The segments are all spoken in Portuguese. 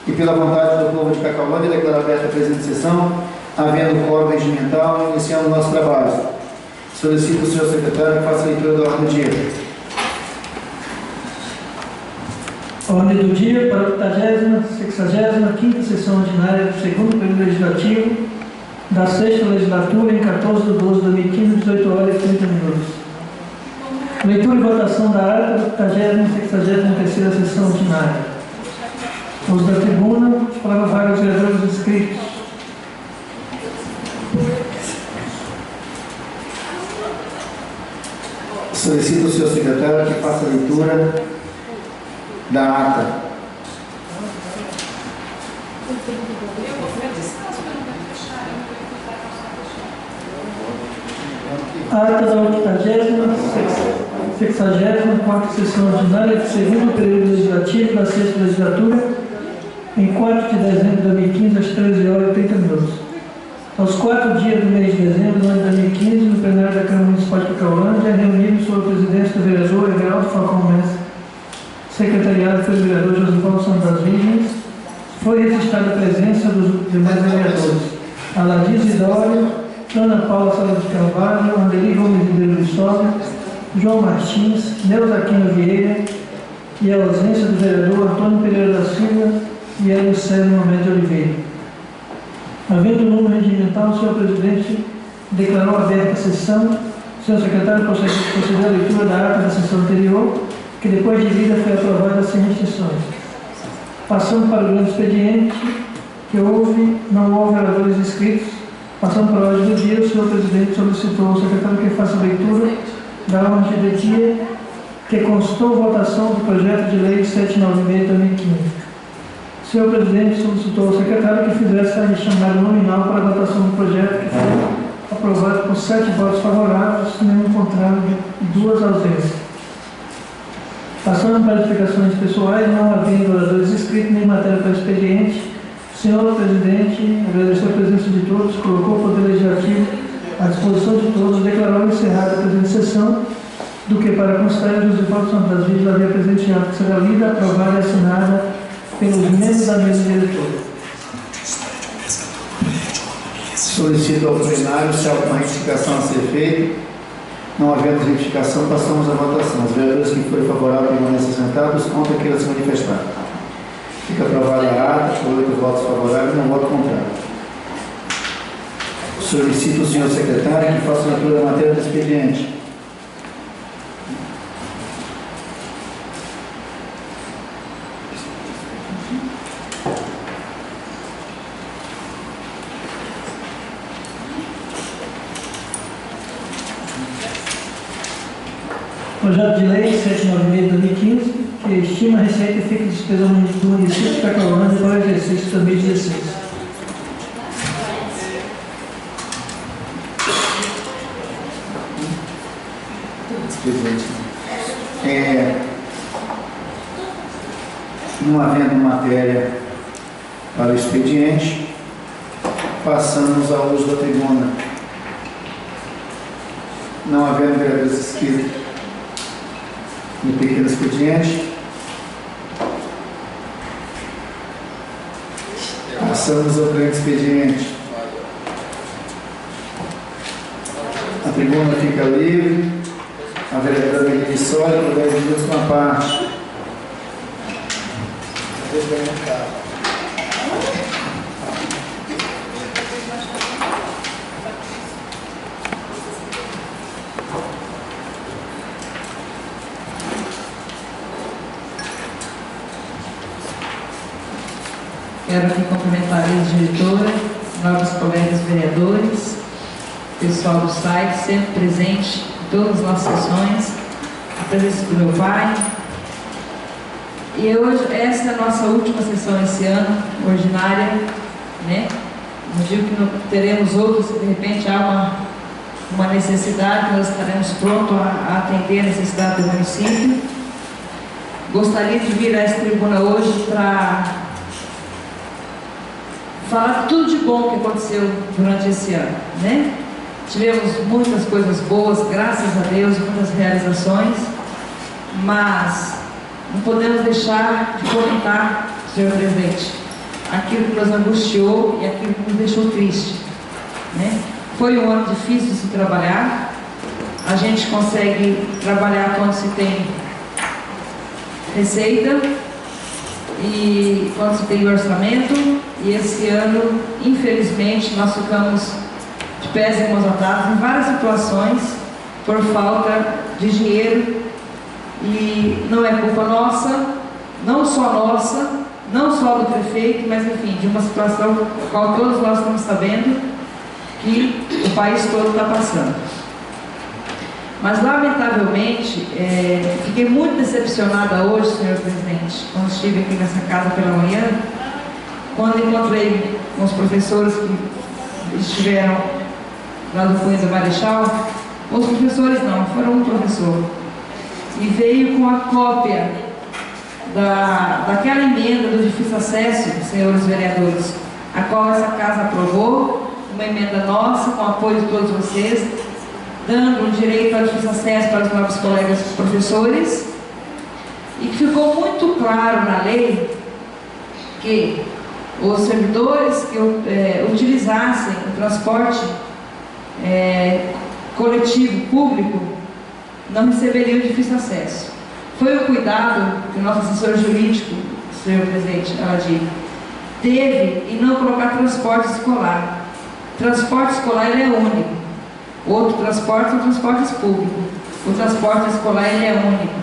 e pela vontade do povo de Cacaulândia, declaro aberta a presente sessão, havendo quórum regimental, iniciando o nosso trabalho. Solicito o senhor secretário que faça a leitura da ordem do dia. Ordem do dia para a 65ª sessão ordinária do segundo período legislativo da sexta legislatura, em 14/12/2015, 18 horas e 30 minutos. Leitura e votação da ata da 63ª sessão ordinária. Os da tribuna, para vários vereadores inscritos. Solicito o senhor secretário que faça a leitura da ata. Ata da 64ª sessão ordinária do segundo período legislativo da sexta legislatura, em 4 de dezembro de 2015, às 13 horas e 30 minutos. Aos 4 dias do mês de dezembro do ano de 2015, no plenário da Câmara Municipal de Cacaulândia, reunido sob a presidência do vereador Everaldo Falcão Mestre, secretariado pelo vereador José Paulo Santos das Virgens, foi registrada a presença dos demais vereadores: Aladir Isidório, Ana Paula Salles de Carvalho, Andeli Gomes Ribeiro de Souza, João Martins, Neuza Aquino Vieira, e a ausência do vereador Antônio Pereira da Silva e a Lucélio Mohamed de Oliveira. Havendo número regimental, o senhor presidente declarou aberta a sessão. O senhor secretário procedeu a leitura da ata da sessão anterior, que depois de lida foi aprovada sem restrições. Passando para o grande expediente, que não houve vereadores inscritos. Passando para a ordem do dia, o senhor presidente solicitou ao secretário que faça a leitura da ordem do dia, que constou votação do projeto de lei 796 de 2015. O senhor presidente solicitou ao secretário que fizesse a chamada nominal para a votação do projeto, que foi aprovado por 7 votos favoráveis, nenhum contrário e 2 ausências. Passando para as explicações pessoais, não havendo oradores inscritos nem matéria para o expediente, o senhor presidente agradeceu a presença de todos, colocou o Poder Legislativo à disposição de todos, declarou encerrada a presente sessão, do que para constar José Paulo Santos das Virgens havia presenteado que será lida, aprovada e assinada pelos membros da mesa diretora. Solicito ao plenário se há alguma retificação a ser feita. Não havendo retificação, passamos à votação. Os vereadores que forem favoráveis permanecem sentados, contra queiram se manifestar. Fica aprovada a ata, por 8 votos favoráveis e 1 voto contrário. Solicito o senhor secretário que faça a leitura da matéria do expediente. Projeto de lei 796 de 2015, que estima a receita e fica despesa do município de Cacaulândia para o exercício de 2016. Não havendo matéria para o expediente, passamos ao uso da tribuna. Não havendo vereadores inscritos no pequeno expediente, passamos ao grande expediente. A tribuna fica livre. A vereadora Melanie Sólia, por 10 minutos com a parte. Quero aqui cumprimentar a diretora, novos colegas vereadores, pessoal do site, sempre presente em todas as nossas sessões, a presença do meu pai. E hoje, essa é a nossa última sessão esse ano, ordinária, né? Não digo que não teremos outras, se de repente há uma necessidade, nós estaremos prontos a atender a necessidade do município. Gostaria de vir a essa tribuna hoje para falar tudo de bom que aconteceu durante esse ano, né? Tivemos muitas coisas boas, graças a Deus, muitas realizações, mas não podemos deixar de comentar, senhor presidente, aquilo que nos angustiou e aquilo que nos deixou triste, né? Foi um ano difícil de se trabalhar. A gente consegue trabalhar quando se tem receita e quando se tem orçamento, e esse ano, infelizmente, nós ficamos de pés e mãos atadas em várias situações por falta de dinheiro, e não é culpa nossa, não só do prefeito, mas enfim, de uma situação a qual todos nós estamos sabendo que o país todo está passando. Mas, lamentavelmente, fiquei muito decepcionada hoje, senhor presidente, quando estive aqui nessa casa pela manhã, quando encontrei com os professores que estiveram lá do Cunha do Marechal. Os professores não, foram um professor, e veio com a cópia daquela emenda do difícil acesso, senhores vereadores, a qual essa casa aprovou, uma emenda nossa, com apoio de todos vocês, dando o direito ao difícil acesso para os novos colegas professores, e que ficou muito claro na lei que os servidores que utilizassem o transporte coletivo público não receberiam difícil acesso. Foi o cuidado que o nosso assessor jurídico, senhor presidente Aladir, teve em não colocar transporte escolar. Transporte escolar ele é único. Outro transporte são transportes públicos. O transporte escolar ele é único.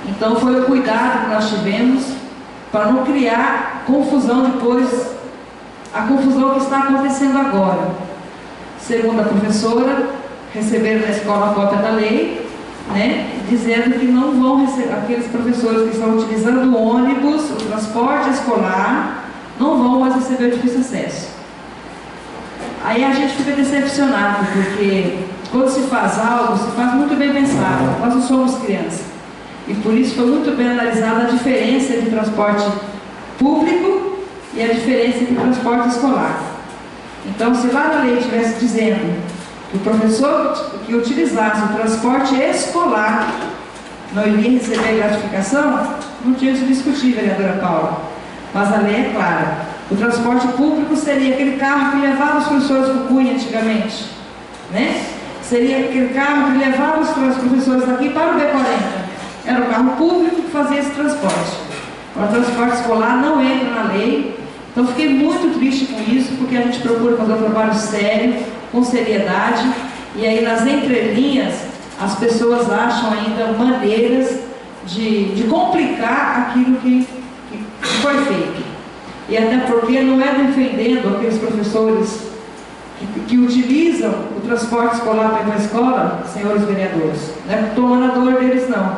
Então foi o cuidado que nós tivemos para não criar confusão depois, a confusão que está acontecendo agora. Segundo a professora, receberam na escola a cópia da lei, né, dizendo que não vão receber, aqueles professores que estão utilizando o ônibus, o transporte escolar, não vão mais receber o difícil acesso. Aí a gente fica decepcionado, porque quando se faz algo, se faz muito bem pensado. Nós não somos crianças. E por isso foi muito bem analisada a diferença entre transporte público e a diferença entre transporte escolar. Então, se lá na lei estivesse dizendo que o professor que utilizasse o transporte escolar não iria receber gratificação, não tinha que discutir, vereadora Paula. Mas a lei é clara. O transporte público seria aquele carro que levava os professores do Cunha antigamente, né? Seria aquele carro que levava os professores daqui para o B40. Era o carro público que fazia esse transporte. O transporte escolar não entra na lei. Então fiquei muito triste com isso, porque a gente procura fazer um trabalho sério, com seriedade, e aí nas entrelinhas as pessoas acham ainda maneiras de complicar aquilo que foi feito. E até porque não é defendendo aqueles professores que utilizam o transporte escolar para ir para a escola, senhores vereadores, não é tomando a dor deles não,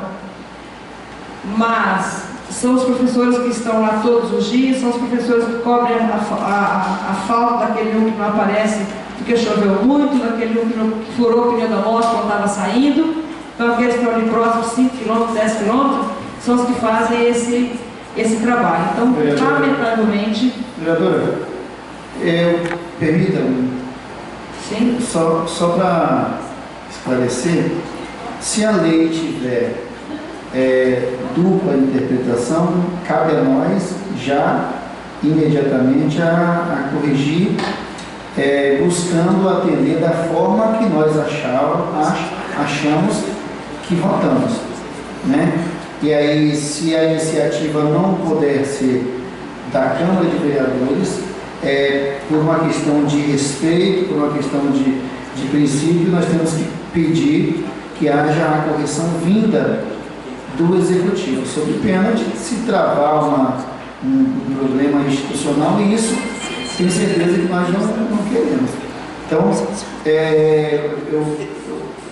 mas são os professores que estão lá todos os dias, são os professores que cobrem a falta daquele um que não aparece porque choveu muito, daquele um que furou o pneu da moto quando estava saindo. Então aqueles que estão ali próximos, 5 km, 10 km, são os que fazem esse trabalho. Então, lamentavelmente... Vereadora, permita-me, só para esclarecer, se a lei tiver dupla interpretação, cabe a nós já imediatamente a corrigir, buscando atender da forma que nós achamos que votamos, né? E aí, se a iniciativa não puder ser da Câmara de Vereadores, por uma questão de respeito, por uma questão de princípio, nós temos que pedir que haja a correção vinda do Executivo, sob pena de se travar um problema institucional, e isso tenho certeza que nós não queremos. Então,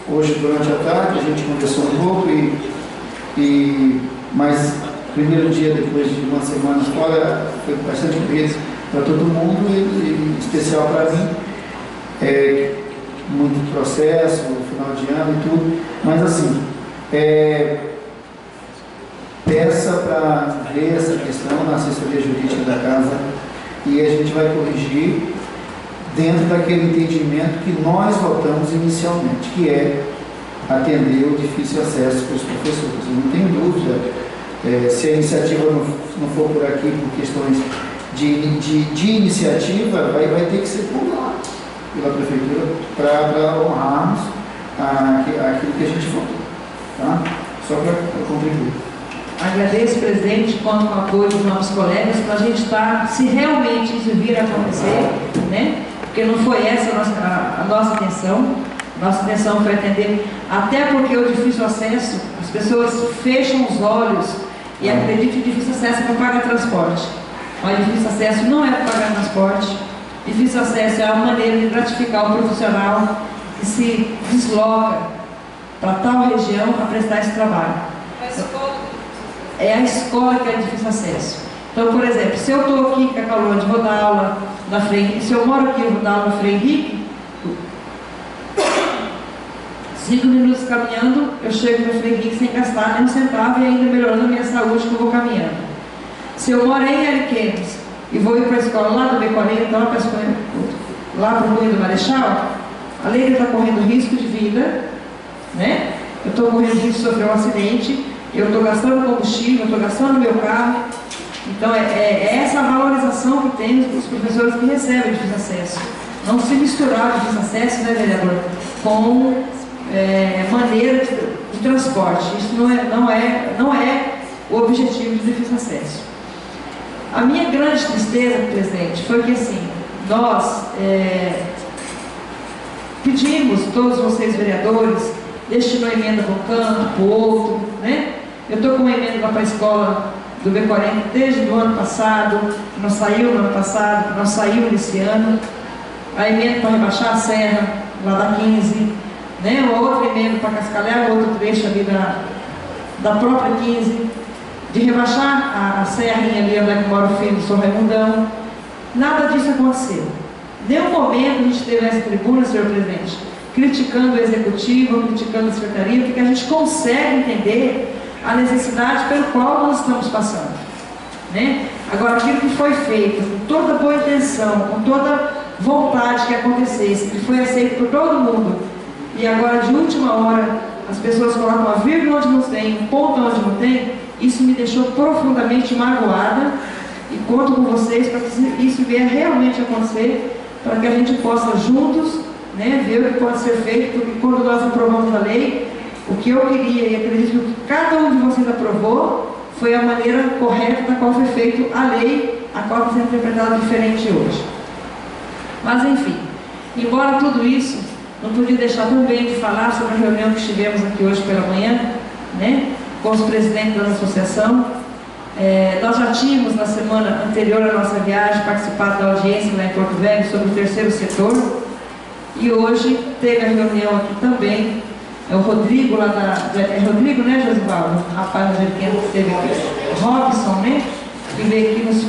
hoje, durante a tarde, a gente conversou um pouco, mas primeiro dia depois de uma semana fora foi bastante peso para todo mundo, e especial para mim, muito processo, final de ano e tudo, mas assim, peça para ver essa questão na assessoria jurídica da casa, e a gente vai corrigir dentro daquele entendimento que nós votamos inicialmente, que é atender o difícil acesso para os professores. Eu não tenho dúvida, se a iniciativa não for por aqui por questões de iniciativa vai ter que ser por lá, pela Prefeitura, para honrarmos aquilo que a gente votou. Tá? Só para contribuir. Agradeço, presidente, conto com o apoio dos nossos colegas para a gente estar, se realmente isso vir a acontecer, né? Porque não foi essa a nossa intenção. Nossa intenção foi atender, até porque o difícil acesso, as pessoas fecham os olhos e acreditam que o difícil acesso é para pagar transporte. Mas difícil acesso não é para pagar transporte. Difícil acesso é a maneira de gratificar o profissional que se desloca para tal região para prestar esse trabalho. É a escola que é difícil acesso. Então, por exemplo, se eu estou aqui com a Calonde, vou dar aula na Frei Henrique, se eu moro aqui, eu vou dar aula na Frei Henrique, 5 minutos caminhando, eu chego no Frei Henrique sem gastar nem um centavo e ainda melhorando a minha saúde que eu vou caminhando. Se eu moro em Ariquemes e vou ir para a escola lá do B40, lá para o Cunha do Marechal, além de eu estar correndo risco de vida, né? Eu estou correndo risco de sofrer um acidente, eu estou gastando combustível, eu estou gastando meu carro. Então é essa valorização que temos para os professores que recebem difícil acesso. Não se misturar o difícil acesso, né, vereador, com maneira de transporte. Isso não é o objetivo de difícil acesso. A minha grande tristeza, presidente, foi que assim, nós pedimos, todos vocês vereadores, destinou emenda para um canto, para o outro, né? Eu estou com uma emenda para a escola do B40 desde o ano passado, que não saiu no ano passado, que não saiu nesse ano. A emenda para rebaixar a serra, lá da 15, né? Uma outra emenda para Cascalhar, outro trecho ali da própria 15, de rebaixar a serrinha ali onde mora o filho do São Raimundão. Nada disso aconteceu. Nenhum momento a gente teve essa tribuna, senhor presidente, criticando o executivo, criticando a secretaria, porque a gente consegue entender a necessidade pelo qual nós estamos passando, né? Agora, aquilo que foi feito com toda boa intenção, com toda vontade que acontecesse, que foi aceito por todo mundo, e agora de última hora as pessoas colocam uma vírgula onde não tem, um ponto onde não tem, isso me deixou profundamente magoada, e conto com vocês para que isso venha realmente acontecer, para que a gente possa juntos, né, ver o que pode ser feito, porque quando nós aprovamos a lei, o que eu queria, e acredito que cada um de vocês aprovou, foi a maneira correta da qual foi feita a lei, a qual está sendo interpretada diferente hoje. Mas enfim, embora tudo isso, não podia deixar também de falar sobre a reunião que tivemos aqui hoje pela manhã, né, com os presidentes da associação. Nós já tínhamos na semana anterior à nossa viagem participado da audiência lá em Porto Velho sobre o terceiro setor, e hoje teve a reunião aqui também. É o Rodrigo lá é Rodrigo, né, Josivaldo? O rapaz que esteve aqui. Robson, né? Que veio aqui nos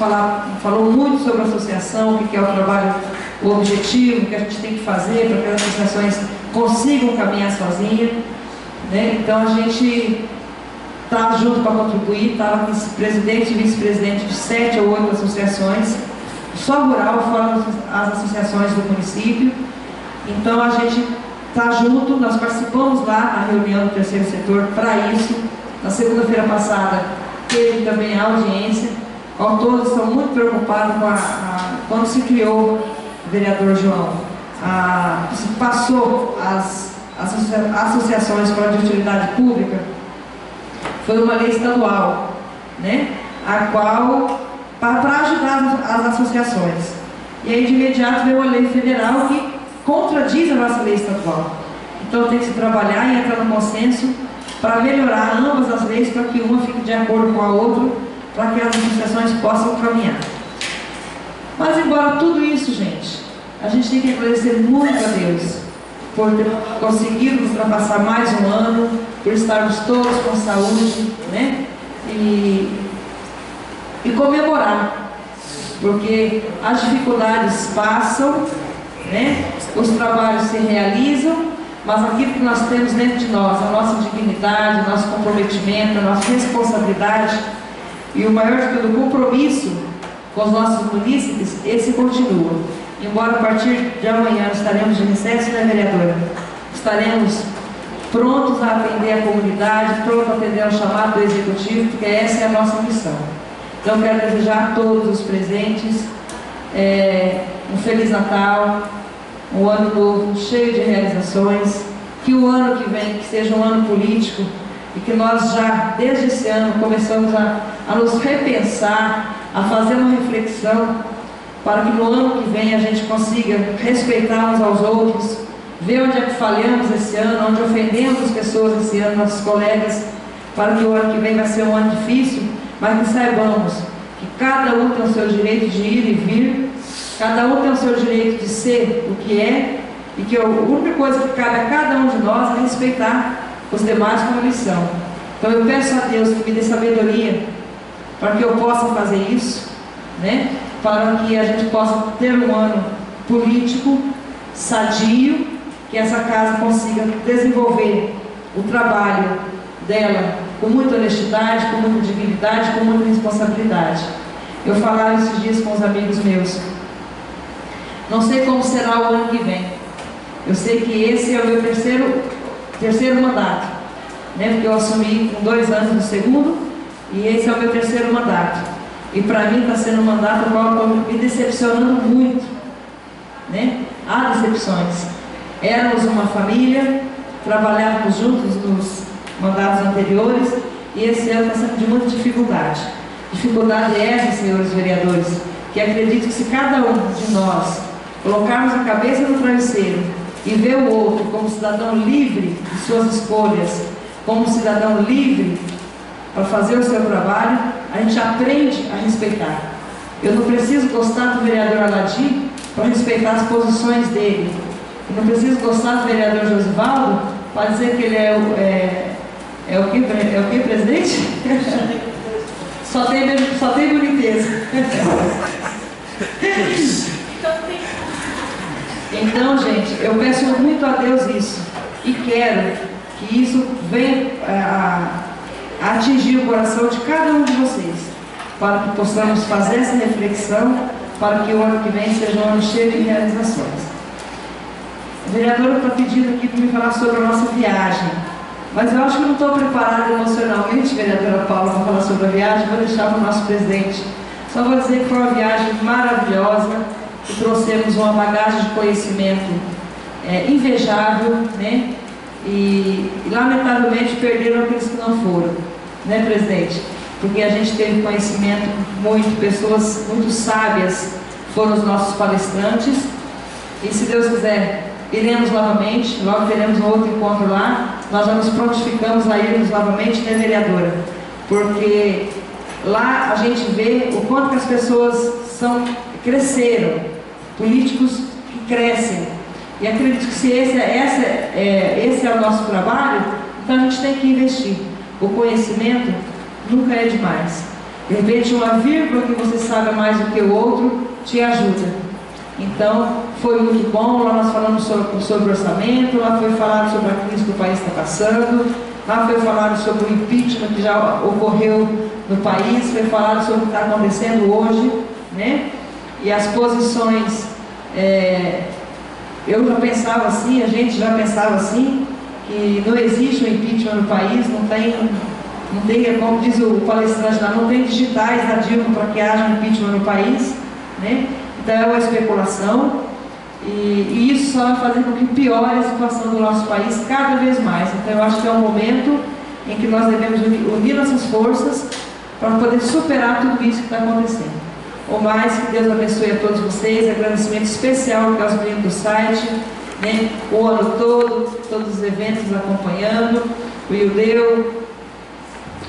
falou muito sobre a associação, o que é o trabalho, o objetivo, o que a gente tem que fazer para que as associações consigam caminhar sozinhas, né? Então a gente está junto para contribuir, estava aqui presidente e vice-presidente de 7 ou 8 associações, só rural, fora as associações do município. Então a gente está junto, nós participamos lá na reunião do terceiro setor para isso. Na segunda-feira passada teve também a audiência, ao todos estão muito preocupados com quando se criou, vereador João, se passou as associações de utilidade pública, foi uma lei estadual, né, a qual, para ajudar as associações. E aí de imediato veio a lei federal que contradiz a nossa lei estadual. Então tem que se trabalhar e entrar no consenso para melhorar ambas as leis, para que uma fique de acordo com a outra, para que as associações possam caminhar. Mas embora tudo isso, gente, a gente tem que agradecer muito a Deus por ter conseguido ultrapassar mais um ano, por estarmos todos com saúde, né? E comemorar, porque as dificuldades passam, né? Os trabalhos se realizam, mas aquilo que nós temos dentro de nós, a nossa dignidade, o nosso comprometimento, a nossa responsabilidade e o maior de tudo, o compromisso com os nossos munícipes, esse continua. Embora a partir de amanhã estaremos de recesso, né, vereadora? Estaremos prontos a atender a comunidade, prontos a atender ao chamado do executivo, porque essa é a nossa missão. Então, quero desejar a todos os presentes um Feliz Natal, um ano novo cheio de realizações, que o ano que vem que seja um ano político e que nós já, desde esse ano, começamos a nos repensar, a fazer uma reflexão para que no ano que vem a gente consiga respeitar uns aos outros, ver onde é que falhamos esse ano, onde ofendemos as pessoas esse ano, nossos colegas, para que o ano que vem vai ser um ano difícil, mas que saibamos que cada um tem o seu direito de ir e vir, cada um tem o seu direito de ser o que é, e que a única coisa que cabe a cada um de nós é respeitar os demais como eles são. Então eu peço a Deus que me dê sabedoria para que eu possa fazer isso, né? Para que a gente possa ter um ano político sadio, que essa casa consiga desenvolver o trabalho dela com muita honestidade, com muita dignidade, com muita responsabilidade. Eu falava esses dias com os amigos meus, não sei como será o ano que vem. Eu sei que esse é o meu terceiro mandato, né? Porque eu assumi com 2 anos no segundo, e esse é o meu terceiro mandato. E para mim está sendo um mandato no qual eu estou me decepcionando muito, né? Há decepções. Éramos uma família, trabalhávamos juntos nos mandatos anteriores, e esse ano está sendo de muita dificuldade. Dificuldade é essa, senhores vereadores, que acredito que se cada um de nós colocarmos a cabeça no travesseiro e ver o outro como cidadão livre de suas escolhas, como cidadão livre para fazer o seu trabalho, a gente aprende a respeitar. Eu não preciso gostar do vereador Aladim para respeitar as posições dele. Eu não preciso gostar do vereador Josivaldo para dizer que ele é o que, presidente? Só tem boniteza. Então, gente, eu peço muito a Deus isso, e quero que isso venha a atingir o coração de cada um de vocês, para que possamos fazer essa reflexão, para que o ano que vem seja um ano cheio de realizações. A vereadora está pedindo aqui para me falar sobre a nossa viagem, mas eu acho que eu não estou preparada emocionalmente, vereadora Paula, para falar sobre a viagem. Vou deixar para o nosso presidente. Só vou dizer que foi uma viagem maravilhosa, que trouxemos uma bagagem de conhecimento invejável, né? E lamentavelmente perderam aqueles que não foram, né, presidente? Porque a gente teve conhecimento pessoas muito sábias foram os nossos palestrantes, e se Deus quiser, iremos novamente, logo teremos um outro encontro lá. Nós já nos prontificamos a irmos novamente, né, vereadora? Porque lá a gente vê o quanto que as pessoas cresceram, políticos que crescem. E acredito que se esse é o nosso trabalho, então a gente tem que investir. O conhecimento nunca é demais. De repente, uma vírgula que você saiba mais do que o outro te ajuda. Então, foi muito bom. Lá nós falamos sobre orçamento, lá foi falado sobre a crise que o país está passando, lá foi falado sobre o impeachment que já ocorreu no país, foi falado sobre o que está acontecendo hoje, né? E as posições, eu já pensava assim, a gente já pensava assim, que não existe um impeachment no país, não tem, como diz o palestrante lá, não tem digitais da Dilma para que haja um impeachment no país, né? Então é uma especulação, e isso só vai fazer com que piore a situação do nosso país cada vez mais. Então eu acho que é um momento em que nós devemos unir nossas forças para poder superar tudo isso que está acontecendo. Ou mais, que Deus abençoe a todos vocês. Agradecimento especial aos meninos do site, né? O ano todo, todos os eventos acompanhando, o Ildeu,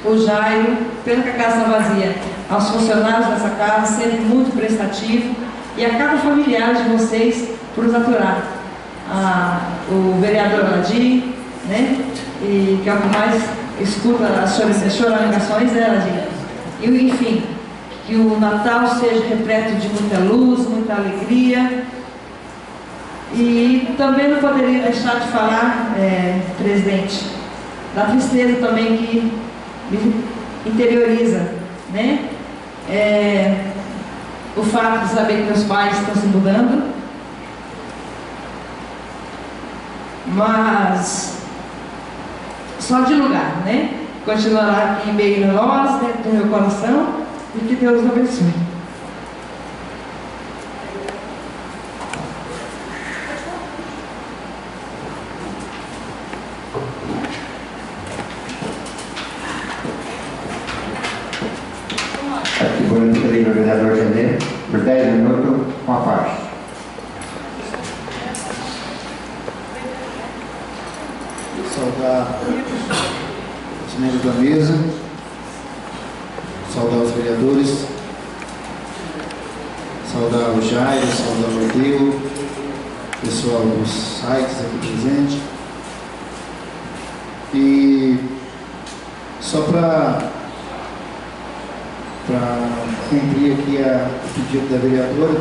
o Jairo, pena que a casa está vazia, aos funcionários dessa casa, sempre muito prestativo, e a cada familiar de vocês por nos aturar. O vereador Aladim, né? E que é o que mais escuta as choramingações, né, Aladim? E enfim, que o Natal seja repleto de muita luz, muita alegria. E também não poderia deixar de falar, presidente, da tristeza também que me interioriza, né? O fato de saber que meus pais estão se mudando, mas só de lugar, né? Continuará aqui em meio a nós, dentro do meu coração, e que Deus abençoe. Atribuindo o livro ao vereador Genê por 10 minutos com a parte. Saudar os membros da mesa, saudar os vereadores, saudar o Jairo, saudar o Rodrigo, pessoal dos sites aqui presente. E só para cumprir aqui o pedido da vereadora,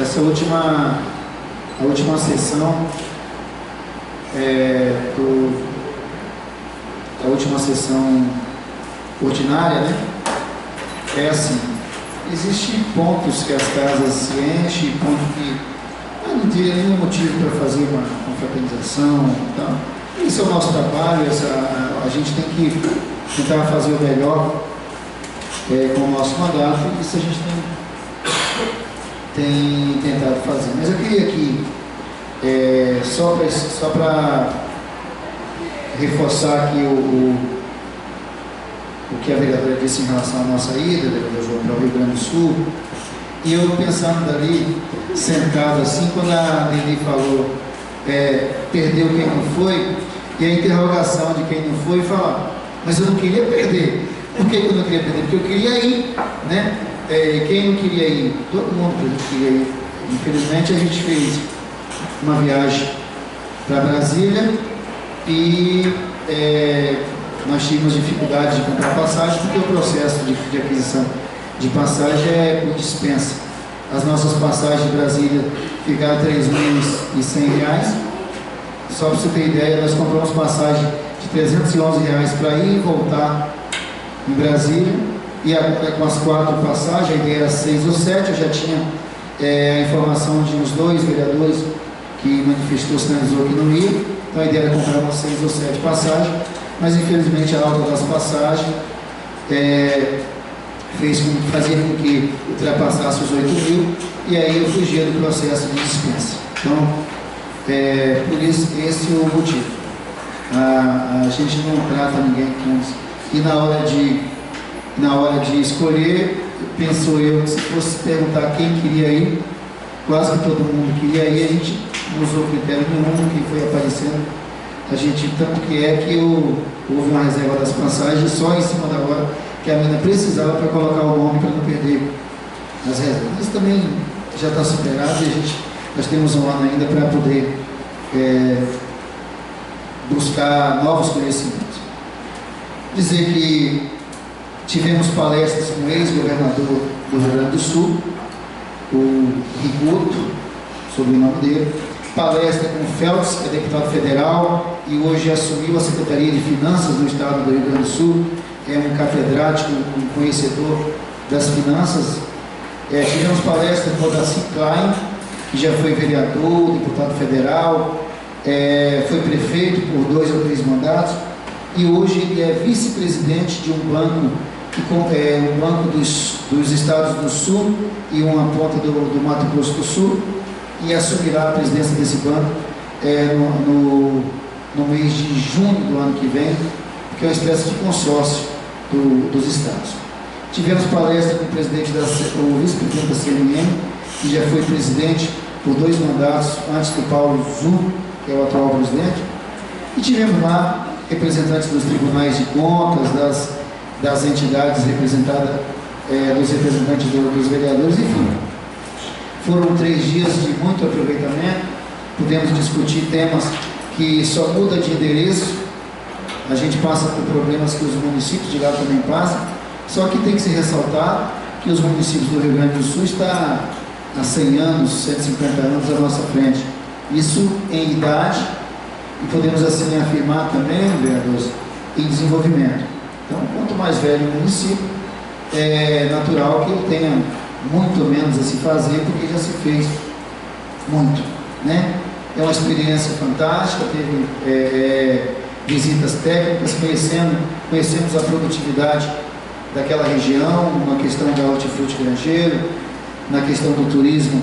essa a última sessão a última sessão ordinária, né? É assim, existem pontos que as casas se enchem, pontos que não teria nenhum motivo para fazer uma confraternização e tal. Esse é o nosso trabalho, a gente tem que tentar fazer o melhor com o nosso mandato, e isso a gente tem tentado fazer. Mas eu queria aqui, só para reforçar aqui o que a vereadora disse em relação à nossa ida, vereador João, para o Rio Grande do Sul, e eu pensando dali, sentado assim, quando a Lili falou, perdeu quem não foi, e a interrogação de quem não foi, falar, mas eu não queria perder. Por que eu não queria perder? Porque eu queria ir, né? Quem não queria ir? Todo mundo queria ir. Infelizmente a gente fez uma viagem para Brasília e nós tínhamos dificuldade de comprar passagem, porque o processo de aquisição de passagem é por dispensa. As nossas passagens de Brasília ficaram R$ 3.100. Só para você ter ideia, nós compramos passagem de R$ 311 para ir e voltar em Brasília, e com as 4 passagens, a ideia era 6 ou 7, eu já tinha a informação de uns 2 vereadores que manifestou, sinalizou que não ia, então a ideia era comprar umas 6 ou 7 passagens, mas infelizmente a alta das passagens fazia com que ultrapassasse os 8 mil, e aí eu fugia do processo de dispensa. Então, por isso, esse é o motivo. A gente não trata ninguém com isso. E na hora de escolher, penso eu que se fosse perguntar quem queria ir, quase que todo mundo queria ir, a gente não usou critério nenhum, quem foi aparecendo, a gente, tanto que houve uma reserva das passagens só em cima da hora que a menina precisava para colocar o nome para não perder as reservas. Isso também já está superado e nós temos um ano ainda para poder buscar novos conhecimentos. Dizer que tivemos palestras com o ex-governador do Rio Grande do Sul, o Rigoto, sobre o nome dele, palestra com o Felps, que é deputado federal e hoje assumiu a Secretaria de Finanças do Estado do Rio Grande do Sul, é um catedrático, um conhecedor das finanças. Tivemos palestra com o Daci Klein, que já foi vereador, deputado federal, foi prefeito por 2 ou 3 mandatos, e hoje ele é vice-presidente de um banco, um banco dos estados do Sul e uma ponta do Mato Grosso do Sul, e assumirá a presidência desse banco no mês de junho do ano que vem, que é uma espécie de consórcio dos estados. Tivemos palestra com o vice-presidente da CNM, que já foi presidente por 2 mandatos antes do Paulo Zu, que é o atual presidente, e tivemos lá representantes dos tribunais de contas, das entidades representadas, dos representantes dos vereadores, enfim. Foram 3 dias de muito aproveitamento, pudemos discutir temas que só muda de endereço, a gente passa por problemas que os municípios de lá também passam, só que tem que se ressaltar que os municípios do Rio Grande do Sul estão há 100 anos, 150 anos à nossa frente. Isso em idade, e podemos assim afirmar também, vereadores, em desenvolvimento. Então, quanto mais velho o município, é natural que ele tenha muito menos a se fazer, porque já se fez muito, né? É uma experiência fantástica, visitas técnicas, conhecemos a produtividade daquela região, na questão da hortifruti grangeiro, na questão do turismo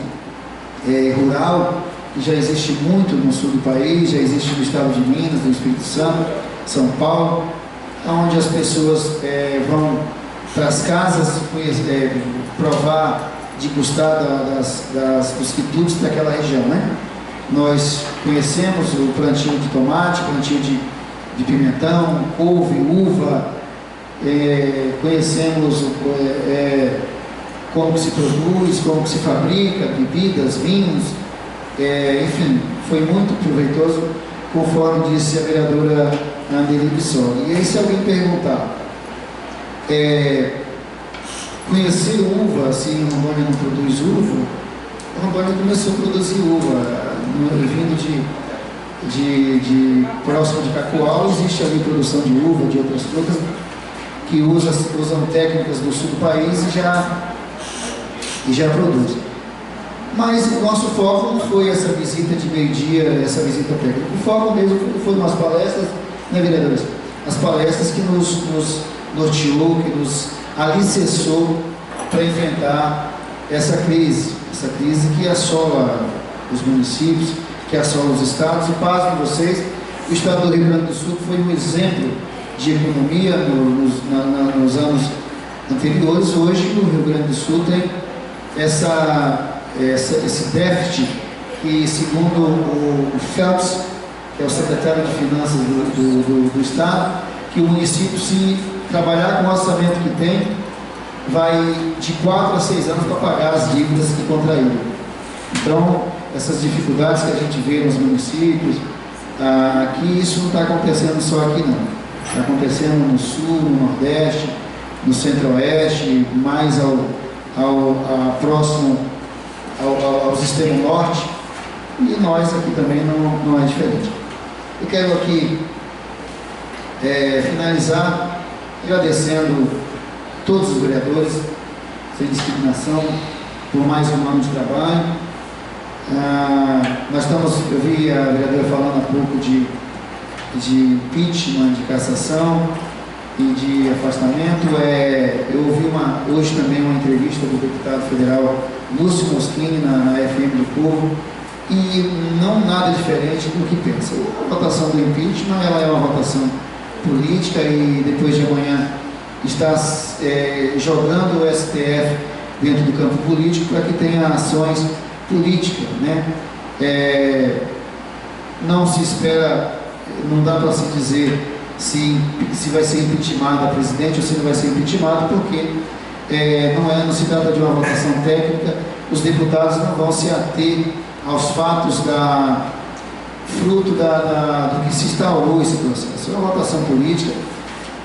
rural, que já existe muito no sul do país, já existe no estado de Minas, no Espírito Santo, São Paulo, onde as pessoas vão para as casas provar, degustar dos quitutes daquela região, né? Nós conhecemos o plantio de tomate, plantio de pimentão, couve, uva, conhecemos como se produz, como se fabrica, bebidas, vinhos, enfim, foi muito proveitoso, conforme disse a vereadora Andeli Bissoli. E aí, se alguém perguntar, conhecer uva, se Rondônia não produz uva, Rondônia começou a produzir uva, vindo de próximo de Cacoal, existe ali produção de uva, de outras frutas, que usam técnicas do sul do país e já produzem. Mas o nosso foco não foi essa visita de meio-dia, essa visita técnica. O foco mesmo foram as palestras, né, vereadores? As palestras que nos norteou, que nos alicerçou para enfrentar essa crise que assola os municípios, que assola os estados. E pasmem vocês, o estado do Rio Grande do Sul foi um exemplo de economia nos anos anteriores. Hoje o Rio Grande do Sul tem esse déficit que, segundo o Phelps, que é o secretário de Finanças do Estado, que o município, se trabalhar com o orçamento que tem, vai de 4 a 6 anos para pagar as dívidas que contraíram. Então, essas dificuldades que a gente vê nos municípios, aqui isso não está acontecendo só aqui não. Está acontecendo no Sul, no Nordeste, no Centro-Oeste, mais próximo ao extremo Norte, e nós aqui também não é diferente. Eu quero aqui finalizar agradecendo todos os vereadores, sem discriminação, por mais um ano de trabalho. Eu vi a vereadora falando há pouco de impeachment, de cassação e de afastamento. Eu ouvi hoje também uma entrevista do deputado federal Lúcio Moschini na FM do Povo, e não nada diferente do que pensa. A votação do impeachment, ela é uma votação política, e depois de amanhã está jogando o STF dentro do campo político para que tenha ações políticas, né? Não se espera, não dá para se dizer se vai ser impeachment a presidente ou se não vai ser impeachment, porque não se trata de uma votação técnica. Os deputados não vão se ater aos fatos fruto do que se instaurou esse processo. É uma votação política,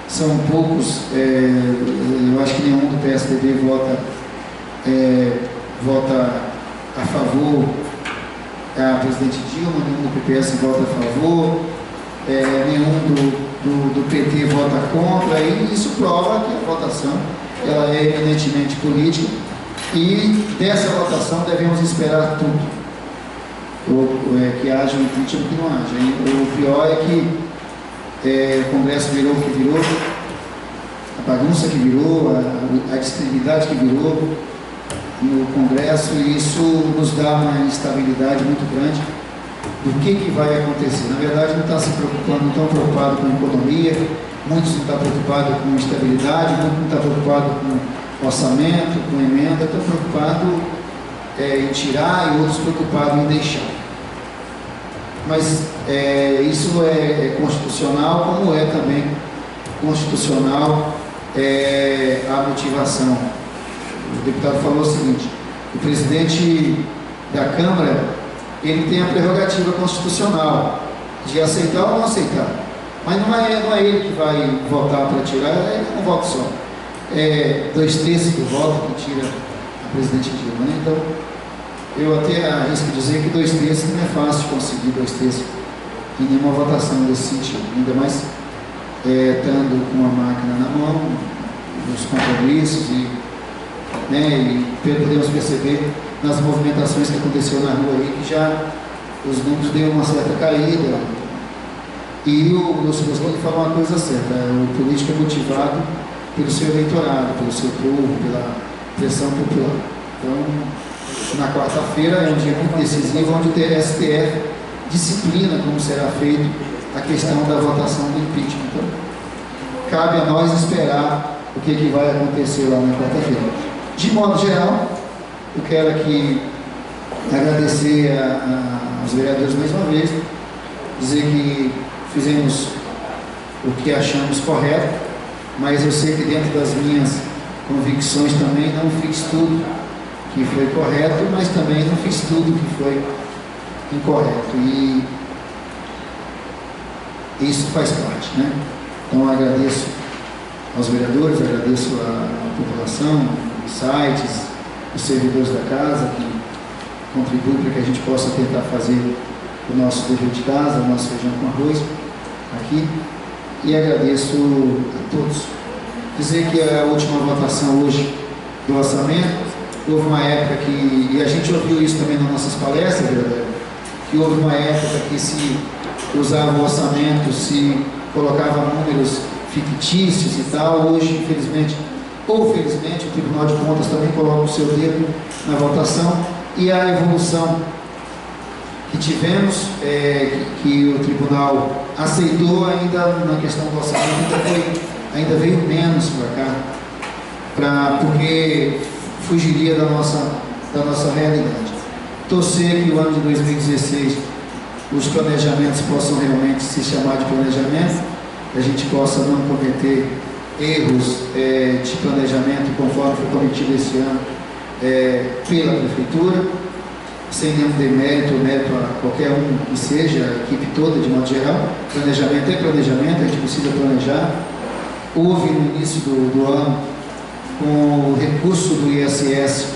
são poucos, eu acho que nenhum do PSDB vota a favor da presidente Dilma, nenhum do PPS vota a favor, nenhum do PT vota contra, e isso prova que a votação ela é eminentemente política, e dessa votação devemos esperar tudo. Que haja um impeachment ou que não haja. O pior é que o Congresso virou o que virou, a bagunça que virou, a disponibilidade que virou no Congresso, e isso nos dá uma instabilidade muito grande do que vai acontecer. Na verdade, não estão preocupados com economia, muitos não estão preocupados com estabilidade, muitos não estão preocupados com orçamento, com emenda, estão preocupados em tirar, e outros preocupados em deixar. Mas isso é constitucional, como é também constitucional a motivação. O deputado falou o seguinte: o presidente da Câmara, ele tem a prerrogativa constitucional de aceitar ou não aceitar, mas não é ele que vai votar para tirar, é um voto só. 2/3 do voto que tira a presidente Dilma, né? Então, eu até arrisco dizer que 2/3 não é fácil conseguir 2/3 em nenhuma votação desse sentido, ainda mais estando com a máquina na mão, nos compromissos, e podemos perceber nas movimentações que aconteceu na rua aí, que já os números deu uma certa caída. E o Lúcio Bosco falou uma coisa certa: o político é motivado pelo seu eleitorado, pelo seu povo, pela pressão popular. Então, na quarta-feira é um dia muito decisivo, onde o STF disciplina como será feito a questão da votação do impeachment. Então, cabe a nós esperar o que vai acontecer lá na quarta-feira. De modo geral, eu quero aqui agradecer aos vereadores mais uma vez, dizer que fizemos o que achamos correto, mas eu sei que dentro das minhas convicções também não fiz tudo que foi correto, mas também não fiz tudo que foi incorreto, e isso faz parte, né? Então eu agradeço aos vereadores, agradeço à população, os sites, os servidores da casa que contribuem para que a gente possa tentar fazer o nosso dever de casa, o nosso feijão com arroz aqui, e agradeço a todos. Dizer que a última votação hoje do orçamento, houve uma época que, e a gente ouviu isso também nas nossas palestras, que houve uma época que se usava o orçamento, se colocava números fictícios e tal. Hoje, infelizmente, ou felizmente, o Tribunal de Contas também coloca o seu dedo na votação, e a evolução que tivemos, que o Tribunal aceitou ainda na questão do orçamento, ainda veio menos para cá, porque fugiria da nossa realidade. Torcer que o ano de 2016 os planejamentos possam realmente se chamar de planejamento, que a gente possa não cometer erros de planejamento conforme foi cometido esse ano pela Prefeitura, sem nenhum demérito ou mérito a qualquer um que seja, a equipe toda de modo geral. Planejamento é planejamento, a gente precisa planejar. Houve no início do ano, com o recurso do ISS,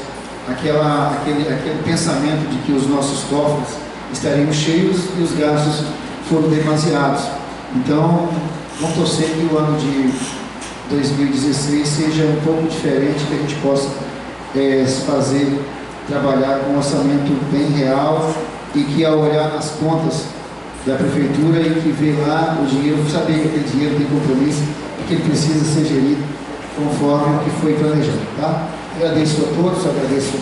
aquele pensamento de que os nossos cofres estariam cheios e os gastos foram demasiados. Então, vamos torcer que o ano de 2016 seja um pouco diferente, que a gente possa trabalhar com um orçamento bem real, e que, ao olhar nas contas da Prefeitura e que vê lá o dinheiro, saber que aquele dinheiro tem compromisso e que ele precisa ser gerido conforme o que foi planejado, tá? Agradeço a todos, agradeço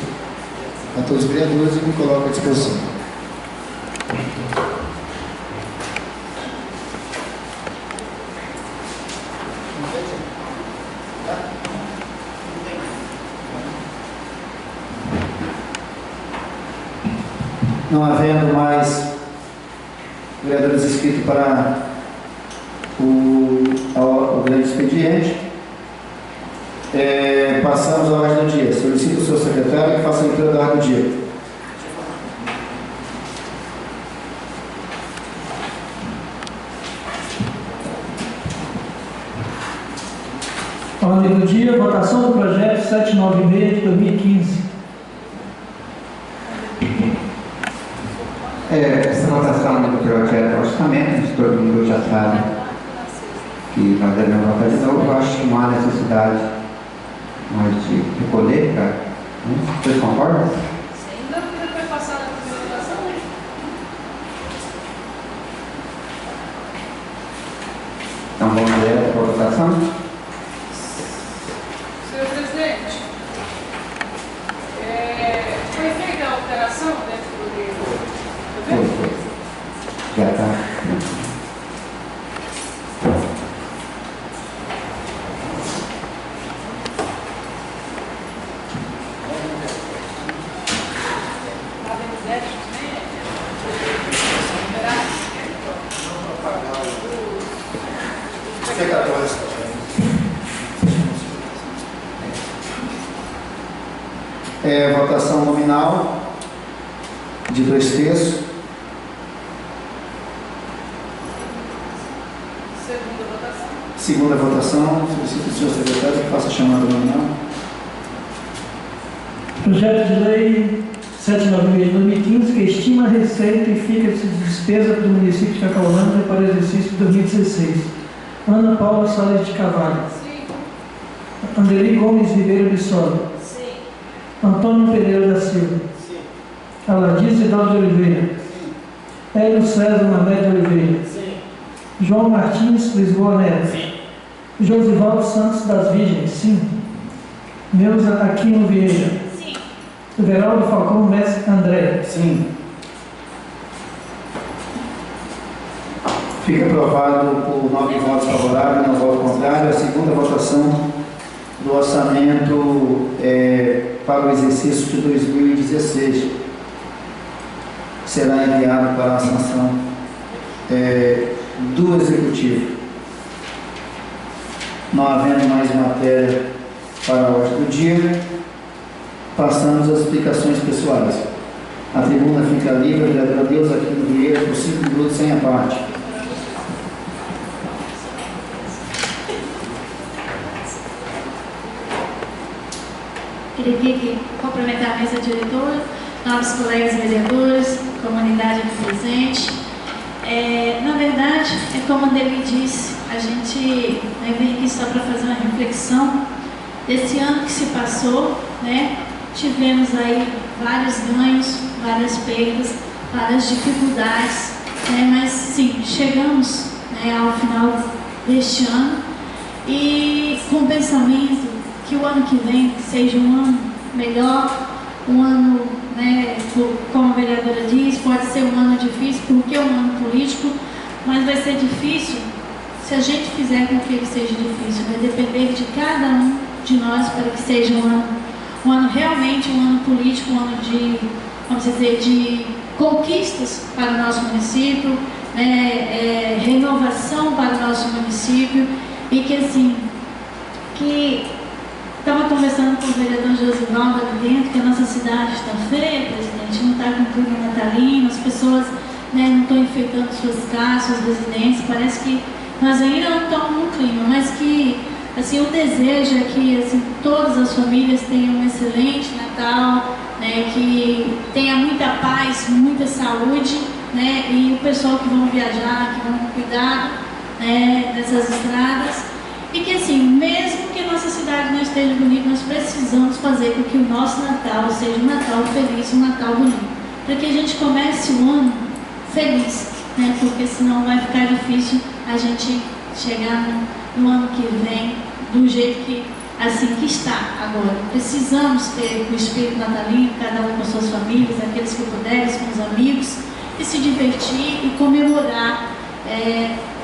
a todos os vereadores e me coloco à disposição. Não havendo mais vereadores inscritos para o grande expediente, passamos à ordem do dia. Solicito o seu secretário que faça a leitura da ordem do dia. Ordem do dia, votação do projeto 796 de 2015. Essa votação do projeto de orçamento, todo mundo já sabe que nós devemos votar de novo. Eu acho que não há necessidade mais de polêmica. Vocês concordam? Sem dúvida foi passada a primeira votação. Então vamos ler a votação. Senhor presidente, foi feita a alteração dentro do Foi. Já está. Votação nominal de 2/3. Segunda votação, solicito o senhor secretário que faça a chamada nominal. Projeto de lei 796 de 2015, que estima a receita e fica de despesa do município de Cacaulândia para o exercício de 2016. Ana Paula Salles de Carvalho. Sim. Andeli Gomes Ribeiro de Sola. Sim. Antônio Pereira da Silva. Sim. Aladiz Hidalgo de Oliveira. Sim. Hélio César Mamé de Oliveira. Sim. João Martins Lisboa Neto. Sim. Josivaldo Santos das Virgens. Sim. Neuza Aquino Vieira. Sim. Everaldo Falcão Mestre André. Sim. Fica aprovado por 9 votos favoráveis e 1 voto contrário. A segunda votação do orçamento para o exercício de 2016 será enviado para a sanção do Executivo. Não havendo mais matéria para a ordem do dia, passamos às explicações pessoais. A tribuna fica livre, vereadora Neuza Aquino Vieira, por 5 minutos sem a parte. Queria aqui cumprimentar a mesa diretora, novos colegas vereadores, comunidade aqui presente. Na verdade, é como a Deli disse, a gente vem aqui só para fazer uma reflexão desse ano que se passou, né? Tivemos aí vários ganhos, várias perdas, várias dificuldades, né? Mas sim, chegamos, né, ao final deste ano e com o pensamento que o ano que vem seja um ano melhor, um ano, né, como a vereadora diz, pode ser um ano difícil porque é um ano político, mas vai ser difícil se a gente fizer com que ele seja difícil. Vai depender de cada um de nós para que seja um ano realmente, um ano político, um ano de, vamos dizer, de conquistas para o nosso município, né, renovação para o nosso município e que assim, que estava conversando com o vereador Josivaldo ali dentro, que a nossa cidade está feia, presidente, não está com o clima natalino, as pessoas, né, não estão enfeitando suas casas, suas residências, parece que nós ainda não estamos no clima, mas que assim, o desejo é que assim, todas as famílias tenham um excelente Natal, né, que tenha muita paz, muita saúde, né, e o pessoal que vão viajar, que vão cuidar, né, dessas estradas. E que assim, mesmo que a nossa cidade não esteja bonita, nós precisamos fazer com que o nosso Natal seja um Natal feliz, um Natal bonito. Para que a gente comece o ano feliz, né? Porque senão vai ficar difícil a gente chegar no ano que vem do jeito que, assim, que está agora. Precisamos ter o espírito natalino, cada um com suas famílias, aqueles que puderem, com os amigos, e se divertir e comemorar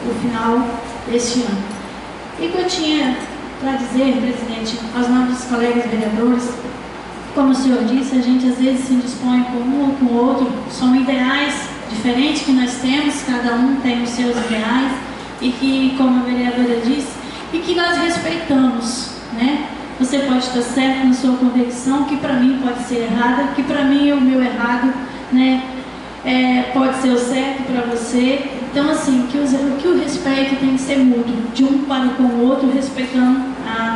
o final deste ano. E o que eu tinha para dizer, presidente, aos nossos colegas vereadores, como o senhor disse, a gente às vezes se dispõe com um ou com o outro, são ideais diferentes que nós temos, cada um tem os seus ideais, e que, como a vereadora disse, e que nós respeitamos, né? Você pode estar certo na sua convicção, que para mim pode ser errada, que para mim é o meu errado, né? Pode ser o certo para você. Então, assim, que o respeito tem que ser mútuo, de um para com o outro, respeitando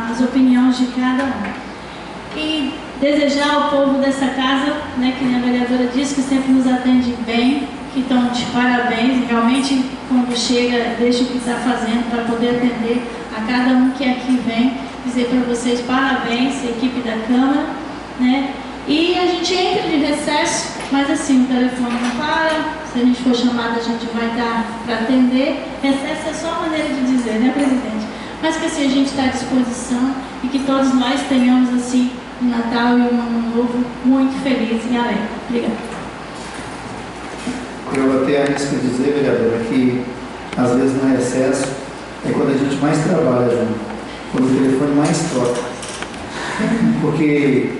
as opiniões de cada um. E desejar ao povo dessa casa, né, que a vereadora disse, que sempre nos atende bem, que estão de parabéns, realmente, quando chega, deixa o que está fazendo para poder atender a cada um que aqui vem, dizer para vocês parabéns, a equipe da Câmara, né? E a gente entra de recesso, mas assim, o telefone não para, se a gente for chamado a gente vai estar para atender. Recesso é só a maneira de dizer, né, presidente? Mas que assim, a gente está à disposição e que todos nós tenhamos assim um Natal e um Ano Novo muito feliz e alegre. Obrigada. Eu até arrisco dizer, vereadora, que às vezes no recesso é quando a gente mais trabalha junto, quando o telefone mais toca. Porque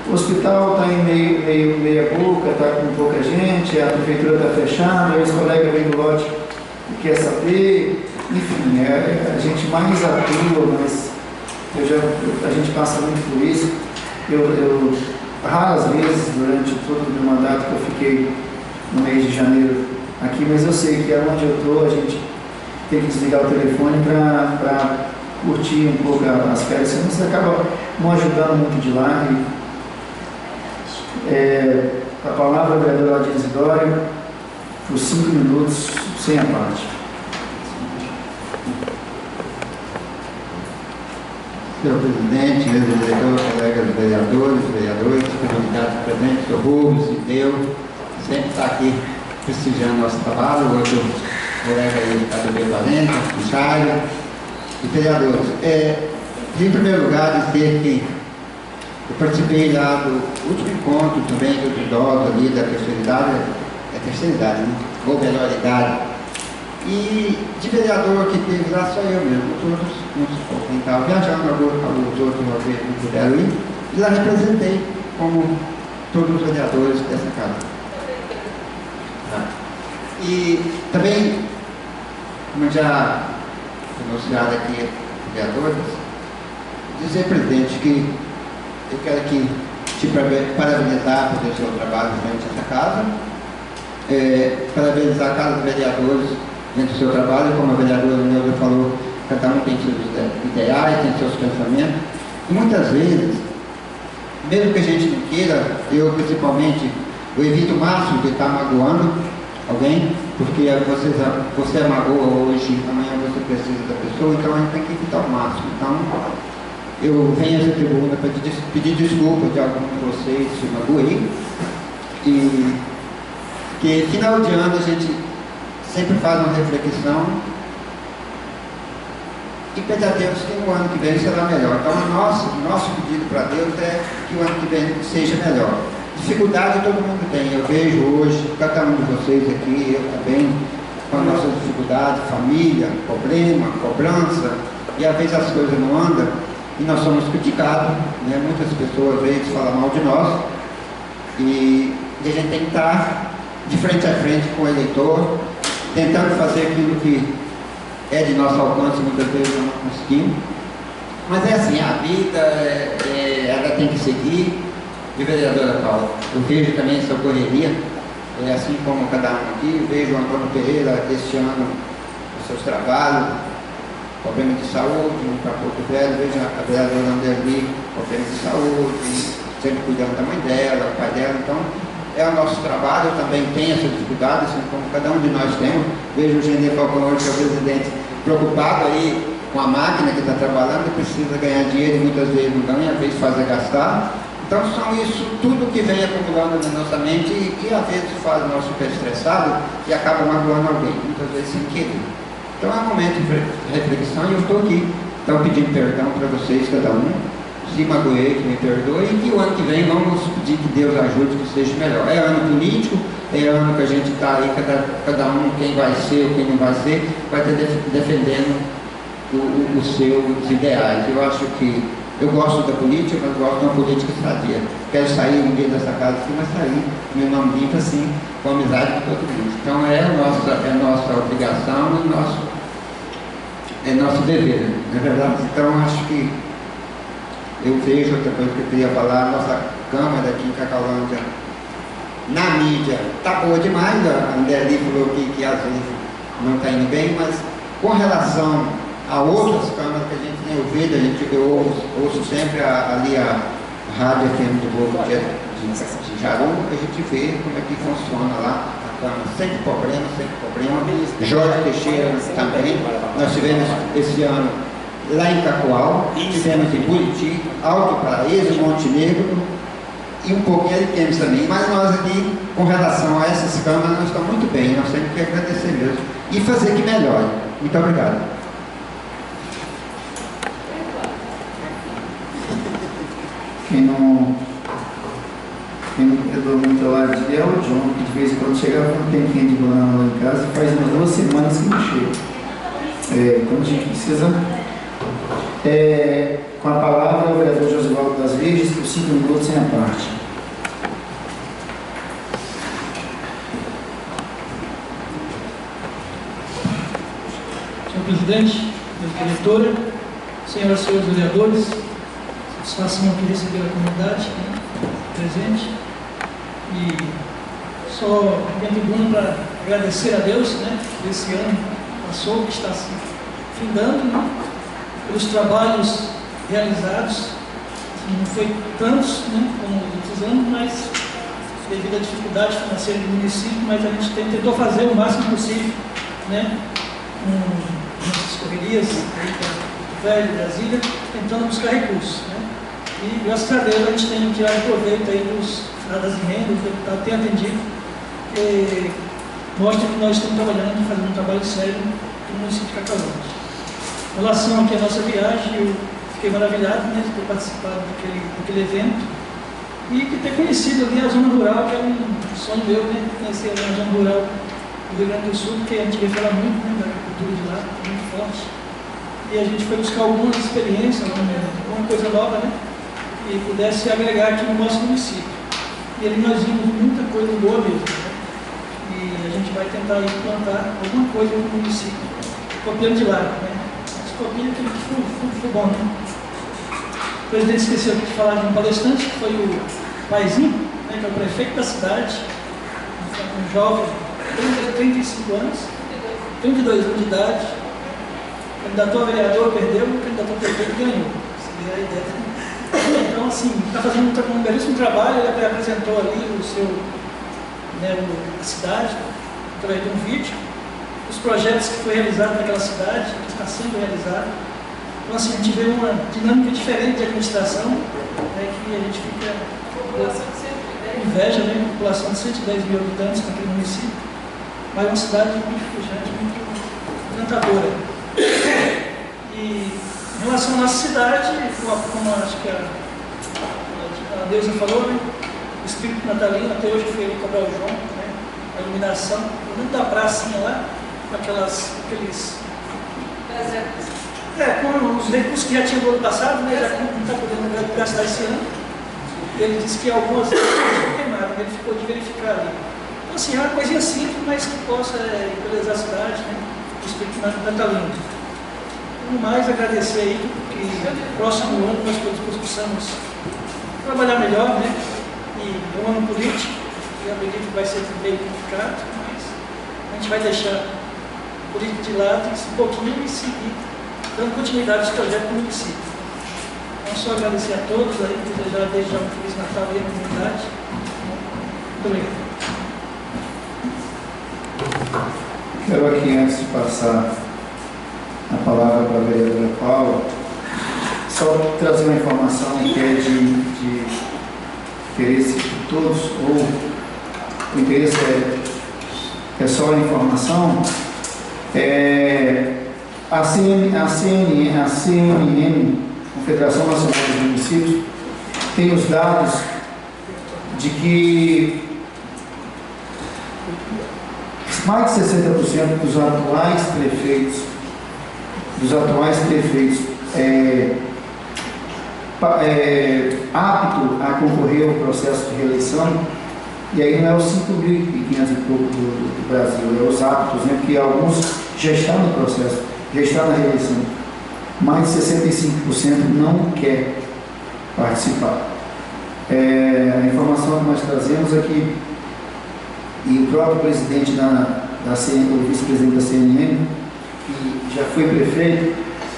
o hospital está em meia boca, está com pouca gente, a prefeitura está fechada, aí os colegas vêm do lote e quer saber, enfim, a gente mais atua, mas a gente passa muito por isso. Eu raras vezes durante todo o meu mandato que eu fiquei no mês de janeiro aqui, mas eu sei que onde eu estou a gente tem que desligar o telefone para curtir um pouco as férias, senão você acaba não ajudando muito de lá. A palavra da vereadora Adina Isidório, por 5 minutos, sem a parte. Senhor presidente, mesa diretor, colegas vereadores, comunidade presente, senhor Rubens e Deus, sempre está aqui prestigiando nosso trabalho. Hoje eu colega aí, Cadu Valente, o Jairo e vereadores. Em primeiro lugar, dizer que eu participei lá do último encontro também dos idosos ali da terceira idade, terceira idade, né? Ou melhor idade. E de vereador que teve lá só eu mesmo, todos quem estava viajando, alguns outros uma vez não puderam ir, e lá representei como todos os vereadores dessa casa. E também, como já anunciado aqui, vereadores, dizer, presidente, que eu quero aqui te parabenizar pelo seu trabalho frente a essa casa, parabenizar a Casa dos Vereadores dentro do seu trabalho, como a vereadora Neuza falou, cada um tem seus ideais, tem seus pensamentos, e muitas vezes, mesmo que a gente não queira, eu principalmente, eu evito o máximo de estar magoando alguém, porque você magoa hoje, amanhã você precisa da pessoa, então a gente tem que evitar o máximo. Então, eu venho a essa tribuna para pedir desculpa de algum de vocês se magoei, e que final de ano a gente sempre faz uma reflexão e pedir a Deus que o ano que vem será melhor. Então, o nosso pedido para Deus é que o ano que vem seja melhor. Dificuldade todo mundo tem, eu vejo hoje, cada um de vocês aqui, eu também, com as nossas dificuldades, família, problema, cobrança, e às vezes as coisas não andam, e nós somos criticados, né? Muitas pessoas às vezes falam mal de nós, e a gente tem que estar de frente a frente com o eleitor, tentando fazer aquilo que é de nosso alcance, muitas vezes não conseguimos, mas é assim, a vida ela tem que seguir. E vereadora Paula, eu vejo também essa correria, assim como cada um aqui, vejo o Antônio Pereira este ano os seus trabalhos, problema de saúde, indo para Porto Velho, vejo a vereadora Anderli, problema de saúde, sempre cuidando da mãe dela, o pai dela, então é o nosso trabalho, eu também tenho essa dificuldade, assim como cada um de nós temos. Vejo o Genê Falcão, que é o presidente, preocupado aí com a máquina que está trabalhando, que precisa ganhar dinheiro e muitas vezes não ganha, às vezes faz gastar. Então são isso, tudo que vem acumulando na nossa mente e às vezes faz o nosso super estressado e acaba magoando alguém, muitas vezes sem querer. Então é um momento de reflexão e eu estou aqui, então pedindo perdão para vocês, cada um, se magoei, que me perdoe, e que o ano que vem vamos pedir que Deus ajude que seja melhor. É ano político, é ano que a gente está aí, cada um, quem vai ser ou quem não vai ser, vai estar defendendo os seus ideais. Eu acho que eu gosto da política, mas gosto de uma política sadia. Quero sair um dia dessa casa assim, mas sair, meu nome limpo assim, com amizade com todo mundo. Então é a nossa obrigação e nosso dever, não é verdade? Então acho que eu vejo outra coisa que eu queria falar, a nossa Câmara aqui em Cacaulândia, na mídia, está boa demais, a Anderli falou que às vezes não está indo bem, mas com relação a outras câmaras que a gente tem ouvido, eu ouço sempre ali a Rádio FM do Povo de Jaru, a gente vê como é que funciona lá a Câmara, sem problema. Jorge Teixeira também, nós tivemos esse ano lá em Cacoal, tivemos em Buriti, Alto Paraíso, Montenegro e um pouquinho de Ariquemes também, mas nós aqui, com relação a essas câmaras, nós estamos muito bem, nós temos que agradecer mesmo e fazer que melhore. Muito obrigado. Quem não perdoa muito ao lado de é o John, que de vez em quando chegava um tempinho de banana lá em casa, faz umas 2 semanas que não chega. Então a gente precisa. Com a palavra, o vereador Josivaldo das Virgens, por 5 minutos sem a parte. Senhor presidente, diretora, senhoras e senhores vereadores, satisfação aqui receber a comunidade presente e só minha tribuna para agradecer a Deus, né, por esse ano passou, que está se findando, né, pelos trabalhos realizados, não foi tantos, né, como os outros anos, mas devido à dificuldade financeira do município, mas a gente tentou fazer o máximo possível, né, com nossas correrias aí para Velho, Brasília, tentando buscar recursos, né. E graças a Deus a gente tem tirado proveito aí das emendas, o deputado tem atendido. mostra que nós estamos trabalhando, fazendo um trabalho sério no município de Cacolândia. Em relação aqui à nossa viagem, eu fiquei maravilhado, né, de ter participado daquele evento e de ter conhecido ali a zona rural, que é um sonho meu, né, conhecer a zona rural do Rio Grande do Sul, porque a gente vê falar muito, né, da agricultura de lá, muito forte. E a gente foi buscar algumas experiências, alguma coisa nova, né, que pudesse agregar aqui no nosso município. E ali nós vimos muita coisa boa mesmo, né? E a gente vai tentar implantar alguma coisa no município, copiando de lá, né? Mas copia aquilo que foi bom, né? O presidente esqueceu aqui de falar de um palestrante, que foi o Paizinho, né, que é o prefeito da cidade, um jovem, 35 anos, 32 anos de idade, candidatou a vereador, perdeu, candidatou a prefeito, ganhou. Você vê a ideia. Então, assim, está fazendo um belíssimo trabalho. Ele apresentou ali a cidade, através de um vídeo, os projetos que foi realizado naquela cidade, que está sendo realizado. Então, assim, a gente vê uma dinâmica diferente de administração, né, que a gente fica com inveja, né, uma população de 110 mil habitantes naquele município, mas uma cidade muito pujante, muito encantadora. E em relação à nossa cidade, como acho que a Deusa falou, né, o espírito natalino, até hoje foi ele cobrar o João, né, a iluminação, dentro da pracinha lá, com aqueles... com os recursos que já tinha do ano passado, né, já não está podendo gastar esse ano. Ele disse que algumas coisas foram queimadas, ele ficou de verificar ali. Então, assim, é uma coisinha simples, mas que possa embelezar a cidade, né, o espírito natalino. No mais, agradecer aí que no próximo ano nós possamos trabalhar melhor, né? E é um ano político, eu acredito que vai ser meio complicado, mas a gente vai deixar a política de lado um pouquinho e seguir, dando continuidade aos projetos do município. Então, só agradecer a todos aí, desejar desde já um Feliz Natal aí à comunidade. Muito obrigado. Quero aqui, antes de passar a palavra para a vereadora Paula, só trazer uma informação que é de interesse de todos, ou o interesse é só a informação. A CNM, Confederação Nacional dos Municípios, tem os dados de que mais de 60% dos atuais prefeitos apto a concorrer ao processo de reeleição, e aí não é os 5.500 e pouco do Brasil, é os aptos, né, porque alguns já estão no processo, já estão na reeleição. Mais de 65% não quer participar. A informação que nós trazemos é que, e o próprio presidente o vice-presidente da CNM, que já foi prefeito,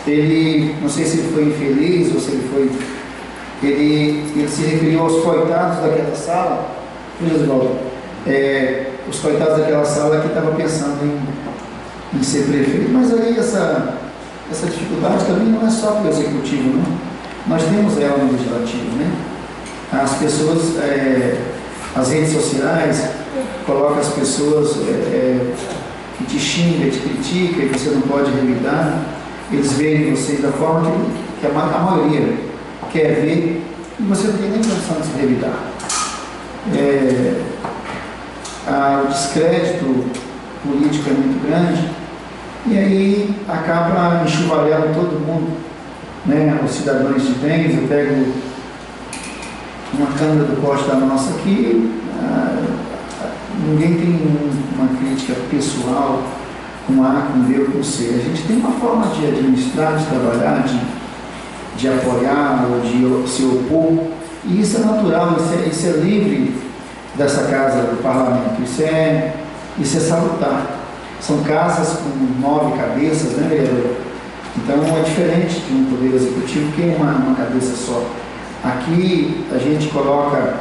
ele, não sei se ele foi infeliz ou se ele foi, ele se referiu aos coitados daquela sala, os coitados daquela sala que estavam pensando em ser prefeito, mas aí essa dificuldade também não é só para o executivo, não. Nós temos ela no legislativo, né? As pessoas, as redes sociais colocam as pessoas que te xingam, te criticam, e você não pode revidar. Eles veem vocês da forma que a maioria quer ver, e você não tem nem condição de se revidar. O descrédito político é muito grande, e aí acaba enxovalhando todo mundo, né? Os cidadãos de bens. Eu pego uma câmara do Costa nossa aqui, ninguém tem uma crítica pessoal com A, com B ou com C. A gente tem uma forma de administrar, de trabalhar, de apoiar ou de se opor, e isso é natural, isso é livre dessa casa do parlamento, isso é salutar. São casas com 9 cabeças, né, vereador? Então é diferente de um poder executivo que é uma cabeça só. Aqui a gente coloca,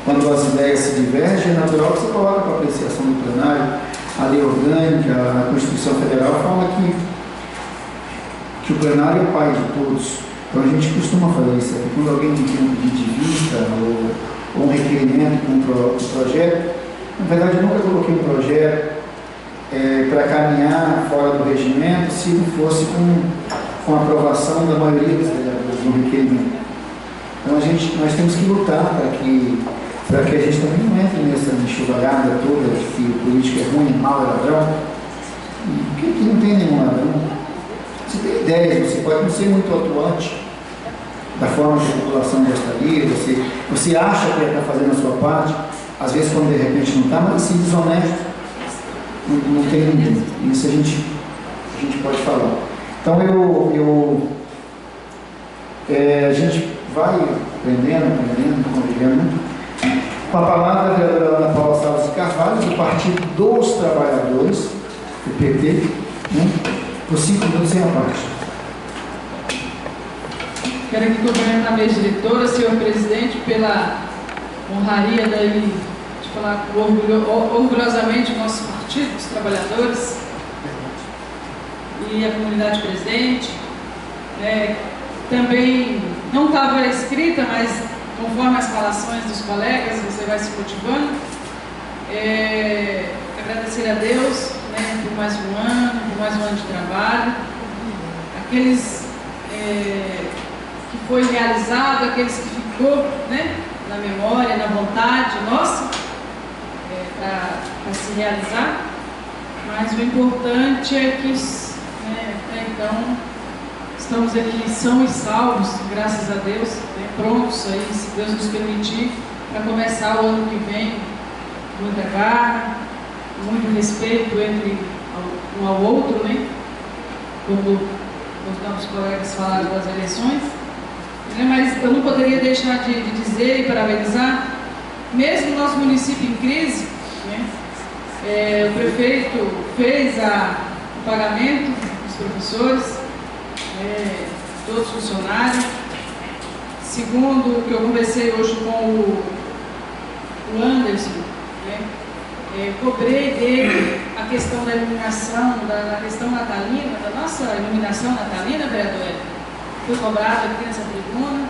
quando as ideias se divergem, é natural que você coloca para apreciação do plenário. A lei orgânica, a Constituição Federal fala que o plenário é o pai de todos. Então a gente costuma fazer isso. Quando alguém tem um pedido de vista ou um requerimento com um projeto, Na verdade, eu nunca coloquei um projeto para caminhar fora do regimento se não fosse com a aprovação da maioria dos vereadores no requerimento. Então, nós temos que lutar para que a gente também não entre nessa enxugalhada toda de que o político é ruim, mau, é ladrão. Porque aqui não tem nenhum ladrão. Você tem ideias, você pode não ser muito atuante da forma que a população gostaria, você acha que está fazendo a sua parte, às vezes quando de repente não está, mas assim, desonesto, não tem ninguém. Isso a gente pode falar. Então a gente vai aprendendo, convivendo. Com a palavra, a vereadora Ana Paula Salles de Carvalho, do Partido dos Trabalhadores, do PT, né? Por 5 minutos sem a parte. Quero aqui cumprimentar a mesa diretora, senhor presidente, pela honraria daí de falar orgulhosamente do nosso Partido dos Trabalhadores e a comunidade presente. Também não estava escrita, mas conforme as falações dos colegas, você vai se motivando. Agradecer a Deus, né, por mais um ano de trabalho. Aqueles que foi realizado, aqueles que ficou, né, na memória, na vontade nossa, para se realizar. Mas o importante é que, né, até então, estamos aqui são e salvos, graças a Deus, né, prontos aí, se Deus nos permitir, para começar o ano que vem, muita garra, muito respeito entre um ao outro, né, como os nossos colegas falaram das eleições. Mas eu não poderia deixar de dizer e parabenizar, mesmo nosso município em crise, né, o prefeito fez o pagamento dos professores, todos os funcionários. Segundo o que eu conversei hoje com o Anderson, né, cobrei dele a questão da iluminação, da questão natalina, da nossa iluminação natalina, vereador. Foi cobrado aqui nessa tribuna,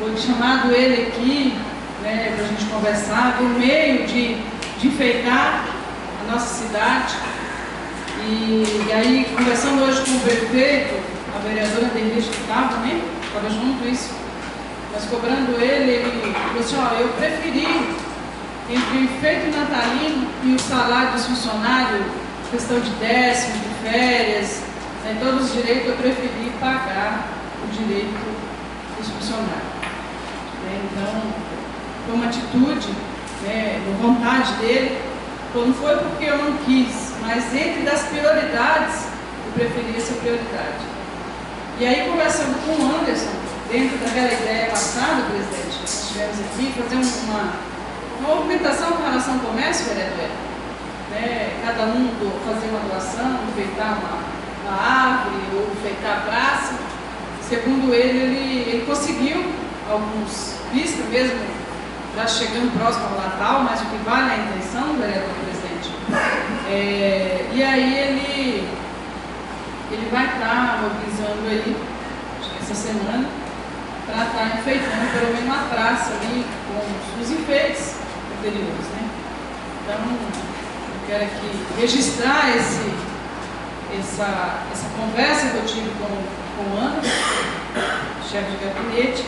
foi chamado ele aqui, né, para a gente conversar, do meio de enfeitar a nossa cidade. E aí, conversando hoje com o prefeito, a vereadora Denise que estava, né, estava junto isso, mas cobrando ele falou assim, eu preferi entre o enfeite natalino e o salário dos funcionários, questão de décimo, de férias, né, todos os direitos, eu preferi pagar o direito dos funcionários. Então, foi uma atitude, uma vontade dele, não foi porque eu não quis, mas entre das prioridades, eu preferi essa prioridade. E aí, conversando com o Anderson, dentro daquela ideia passada, presidente, nós tivemos aqui, fazer uma movimentação com relação ao comércio, vereador, cada um fazer uma doação, enfeitar uma árvore ou enfeitar a praça. Segundo ele conseguiu alguns vistos mesmo, já chegando próximo ao Natal, mas o que vale é a intenção, vereador presidente. E aí ele vai estar mobilizando aí, acho que essa semana, para estar enfeitando pelo menos uma praça ali com os enfeites anteriores, né? Então, eu quero aqui registrar essa conversa que eu tive com o Anderson, chefe de gabinete,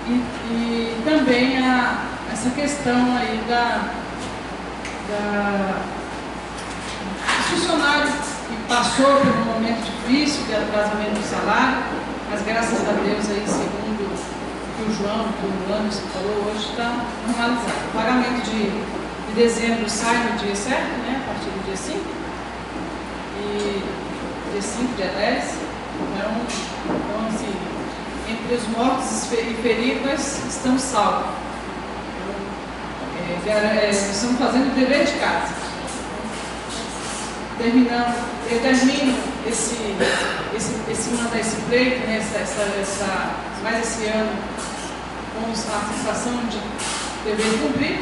e também essa questão aí dos funcionários que passou por um momento difícil, que era o atrasamento do salário, mas graças a Deus aí, segundo o que o João, que o Anderson falou hoje, está normalizado. O pagamento de dezembro sai no dia certo, né, a partir do dia 5, e dia 5, dia 10, então assim, entre os mortos e feridos estamos salvos. Estamos fazendo o dever de casa. Eu termino esse pleito, né, mais esse ano, com a sensação de dever cumprir,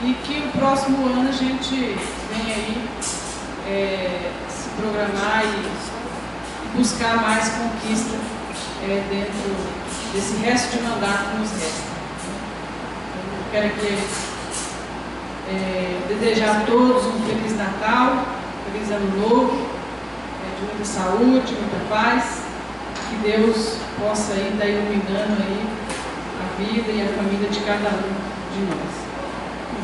e que o próximo ano a gente venha aí se programar e buscar mais conquista dentro desse resto de mandato que nos resta. Eu quero aqui Desejar a todos um Feliz Natal, Feliz Ano Novo, de muita saúde, muita paz, que Deus possa aí estar iluminando aí a vida e a família de cada um de nós.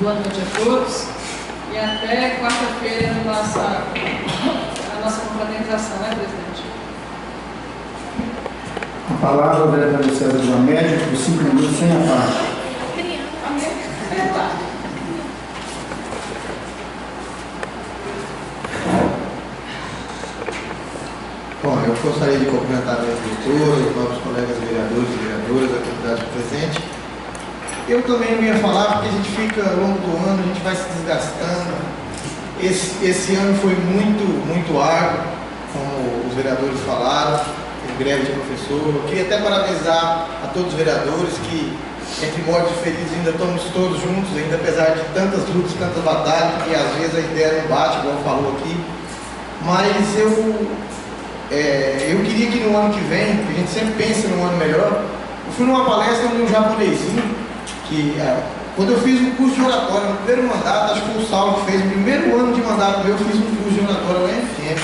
Boa noite a todos e até quarta-feira a nossa confraternização, né, presidente? A palavra ao vereador César de Médio, por 5 minutos, sem a parte. Bom, eu gostaria de cumprimentar a diretora, os novos colegas vereadores e vereadoras, a comunidade presente. Eu também não ia falar porque a gente fica ao longo do ano, a gente vai se desgastando. Esse ano foi muito árduo, como os vereadores falaram, teve greve de professor. Eu queria até parabenizar a todos os vereadores que, entre mortos e feridos, ainda estamos todos juntos, ainda apesar de tantas lutas, tantas batalhas, que às vezes a ideia não bate, igual falou aqui. Mas eu queria que no ano que vem, porque a gente sempre pensa num ano melhor, eu fui numa palestra de um japonesinho, que quando eu fiz um curso de oratória, no primeiro mandato, acho que foi o Saulo que fez, no primeiro ano de mandato meu, eu fiz um curso de oratória lá em FM.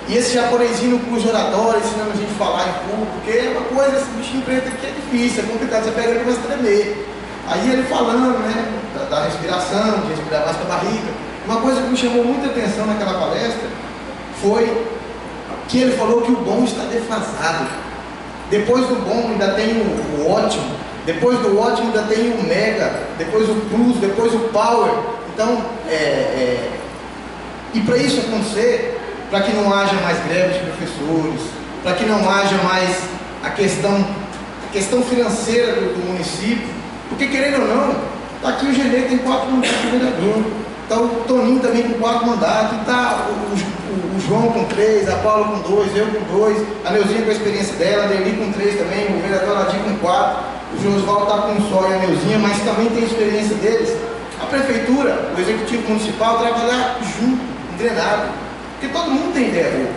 E esse japonesinho no curso de oratória, ensinando a gente a falar em público, porque é uma coisa, esse bichinho preto aqui é difícil, é complicado, você pega ele e começa a tremer. Aí ele falando, né, da respiração, de respirar mais com a barriga. Uma coisa que me chamou muita atenção naquela palestra foi que ele falou que o bom está defasado. Depois do bom ainda tem o ótimo, depois do ótimo ainda tem o mega, depois o plus, depois o power. Então, e para isso acontecer, para que não haja mais greve de professores, para que não haja mais a questão financeira do município, porque querendo ou não, está aqui o Genê tem 4 mandatos de vereador, está o Toninho também com 4 mandatos, está o João com 3, a Paula com 2, eu com 2, a Neuzinha com a experiência dela, a Nelly com 3 também, o vereador Ladir com 4, o Josval está com um só e a Neuzinha, mas também tem a experiência deles. A prefeitura, o executivo municipal, trabalhar junto, engrenado, porque todo mundo tem ideia boa.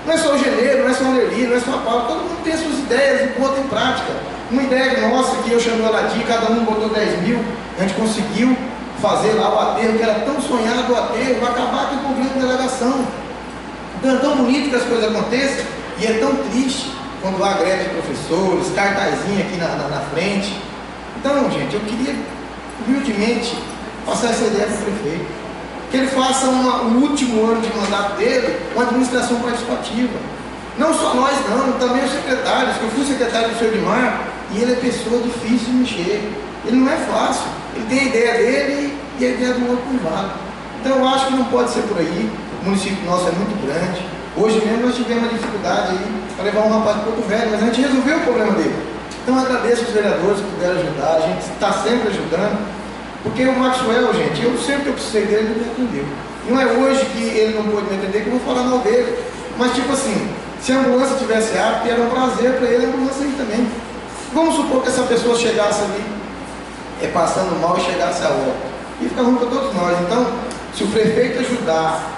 Não é só o Genê, não é só a Nelly, não é só a Paula, todo mundo tem as suas ideias e bota em prática. Uma ideia nossa que eu chamei a Ladir, cada um botou 10 mil, a gente conseguiu fazer lá o aterro, que era tão sonhado o aterro, vai acabar com o problema da delegação. Então é tão bonito que as coisas aconteçam e é tão triste quando há greve de professores, cartazinho aqui na frente. Então, gente, eu queria humildemente passar essa ideia para o prefeito, que ele faça o último ano de mandato dele uma administração participativa. Não só nós não, também os secretários, que eu fui secretário do Sr. Edmar, e ele é pessoa difícil de mexer. Ele não é fácil. Ele tem a ideia dele e a ideia do outro privado. Então eu acho que não pode ser por aí. O município nosso é muito grande. Hoje mesmo nós tivemos uma dificuldade aí para levar um rapaz de Porto Velho, mas a gente resolveu o problema dele. Então eu agradeço os vereadores que puderam ajudar, a gente está sempre ajudando, porque o Maxwell, gente, eu sempre que eu precisei dele, ele me atendeu. Não é hoje que ele não pôde me atender que eu vou falar mal dele, mas tipo assim, se a ambulância tivesse apta, era um prazer para ele a ambulância aí também. Vamos supor que essa pessoa chegasse ali passando mal e chegasse a hora, e fica ruim para todos nós. Então, se o prefeito ajudar,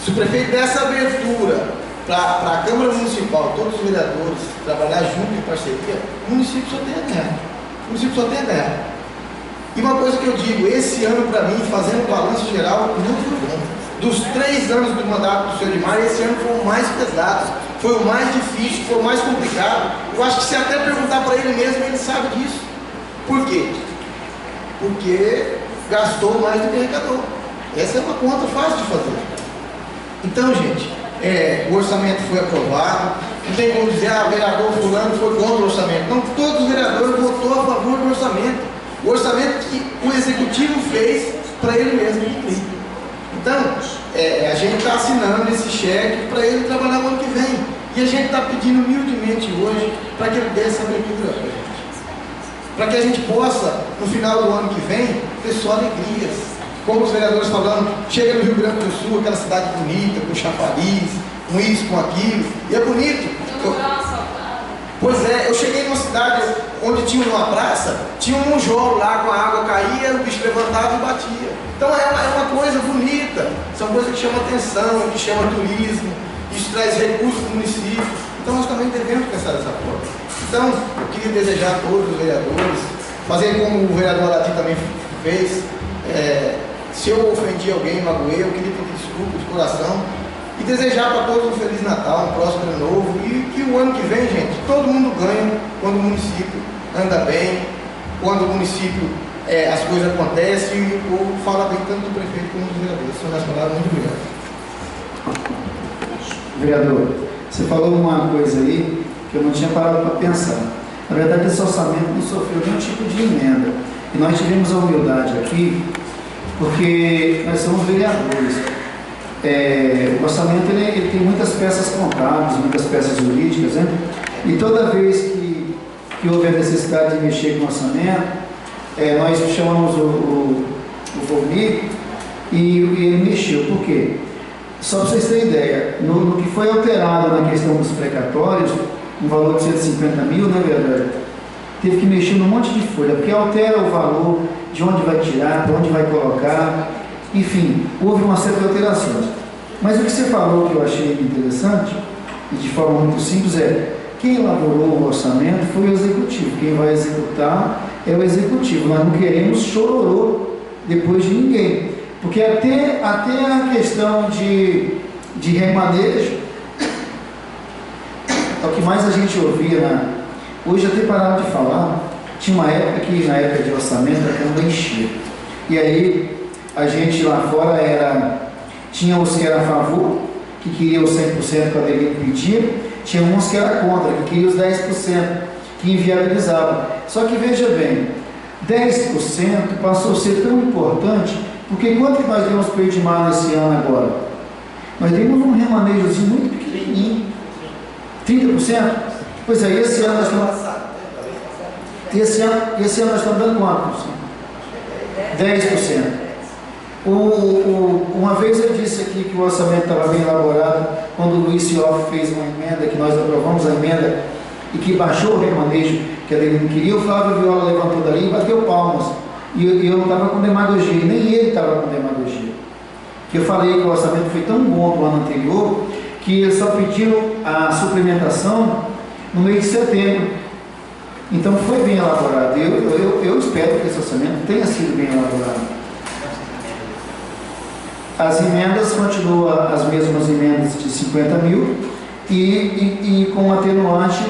se o prefeito der essa abertura para a Câmara Municipal, todos os vereadores, trabalhar junto em parceria, o município só tem a ganhar. O município só tem a ganhar. E uma coisa que eu digo, esse ano para mim, fazendo o balanço geral, não foi bom. Dos 3 anos do mandato do Sr. Edmar, esse ano foi o mais pesado, foi o mais difícil, foi o mais complicado. Eu acho que se até perguntar para ele mesmo, ele sabe disso. Por quê? Porque gastou mais do que arrecadou. Essa é uma conta fácil de fazer. Então, gente, o orçamento foi aprovado. Não tem como dizer, o vereador fulano foi contra o orçamento. Não, todos os vereadores votaram a favor do orçamento. O orçamento que o executivo fez para ele mesmo cumprir. Então, a gente está assinando esse cheque para ele trabalhar no ano que vem. E a gente está pedindo humildemente hoje para que ele dê essa abertura para a gente. Para que a gente possa, no final do ano que vem, ter só alegrias. Como os vereadores falando, chega no Rio Grande do Sul, aquela cidade bonita, com chafariz, com isso, com aquilo, e é bonito. Pois é, eu cheguei numa cidade onde tinha uma praça, tinha um monjolo lá, com a água caía, o bicho levantava e batia. Então é uma coisa bonita, são coisas que chamam atenção, que chamam turismo, isso traz recursos para o município. Então nós também devemos pensar dessa forma. Então, eu queria desejar a todos os vereadores, fazer como o vereador Ladir também fez, Se eu ofendi alguém, magoei, eu queria pedir desculpas de coração e desejar para todos um Feliz Natal, um próspero ano novo e que o ano que vem, gente, todo mundo ganha quando o município anda bem, quando o município, as coisas acontecem e o povo fala bem tanto do prefeito como do vereador. São minhas palavras, muito obrigado. Vereador, você falou uma coisa aí que eu não tinha parado para pensar. Na verdade, esse orçamento não sofreu nenhum tipo de emenda. E nós tivemos a humildade aqui, porque nós somos vereadores. O orçamento ele tem muitas peças contábeis, muitas peças jurídicas, né? E toda vez que houve a necessidade de mexer com o orçamento, nós chamamos o Formiga e ele mexeu. Por quê? Só para vocês terem ideia, no que foi alterado na questão dos precatórios, um valor de 150 mil, né, vereador? Teve que mexer num monte de folha, porque altera o valor, de onde vai tirar, de onde vai colocar, enfim, houve uma série de alterações. Mas o que você falou que eu achei interessante, e de forma muito simples, quem elaborou o orçamento foi o executivo, quem vai executar é o executivo. Nós não queremos chororô depois de ninguém, porque até a questão de remanejo, é o que mais a gente ouvia, hoje até pararam de falar. Tinha uma época que, na época de orçamento, a Câmara enchia. E aí, a gente lá fora tinha os que eram a favor, que queriam os 100% que o Adelino pedia, tinha uns que eram contra, que queriam os 10%, que inviabilizavam. Só que veja bem, 10% passou a ser tão importante, porque quanto que nós demos para o Edmar nesse ano agora? Nós demos um remanejozinho muito pequenininho, 30%. Pois é, esse ano nós estamos dando quanto? 10%. Uma vez eu disse aqui que o orçamento estava bem elaborado, quando o Luiz Sioff fez uma emenda, que nós aprovamos a emenda, e que baixou o remanejo que ele não queria, o Flávio Viola levantou dali e bateu palmas. E eu não estava com demagogia, nem ele estava com demagogia. Que eu falei que o orçamento foi tão bom do ano anterior, que eles só pediram a suplementação no mês de setembro. Então foi bem elaborado. Eu espero que esse orçamento tenha sido bem elaborado. As emendas continuam as mesmas emendas de 50 mil e com o atenuante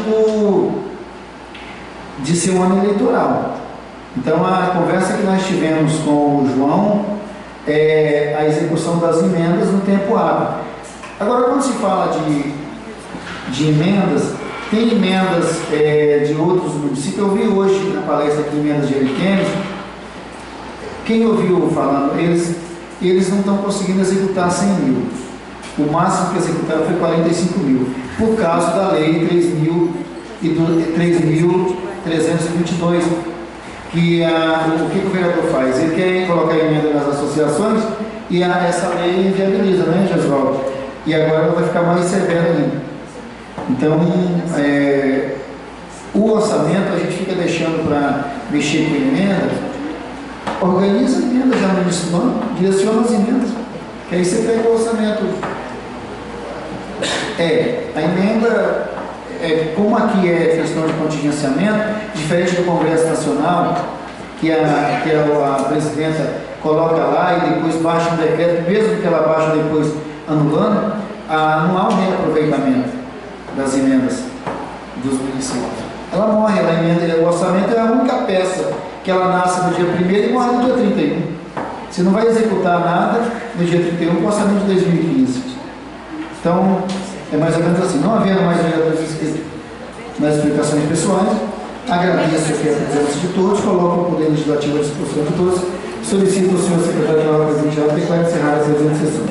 de ser um ano eleitoral. Então a conversa que nós tivemos com o João é a execução das emendas no tempo hábil. Agora, quando se fala de emendas, tem emendas de outros municípios. Eu vi hoje na palestra aqui emendas de Ariquemes. Quem ouviu falando, eles não estão conseguindo executar 100 mil. O máximo que executaram foi 45 mil, por causa da lei 3.322, que o que o vereador faz? Ele quer colocar emenda nas associações e essa lei inviabiliza, né, Jesvaldo? E agora ela vai ficar mais severa ainda. Então, o orçamento a gente fica deixando para mexer com emenda. Organiza a emenda já no início do ano, direciona as emendas, que aí você pega o orçamento. A emenda, como aqui é questão de contingenciamento, diferente do Congresso Nacional, que a presidenta coloca lá e depois baixa um decreto, mesmo que ela baixe depois anulando, não há um reaproveitamento das emendas dos municípios. Ela morre, ela emenda, o orçamento é a única peça que ela nasce no dia 1º e morre no dia 31. Você não vai executar nada no dia 31 com o orçamento de 2015. Então, é mais ou menos assim. Não havendo mais vereadores inscritos nas explicações pessoais, agradeço aqui a presença de todos, coloco o Poder Legislativo à disposição de todos, solicito ao senhor secretário-geral presidente declarar encerrada a presente sessão.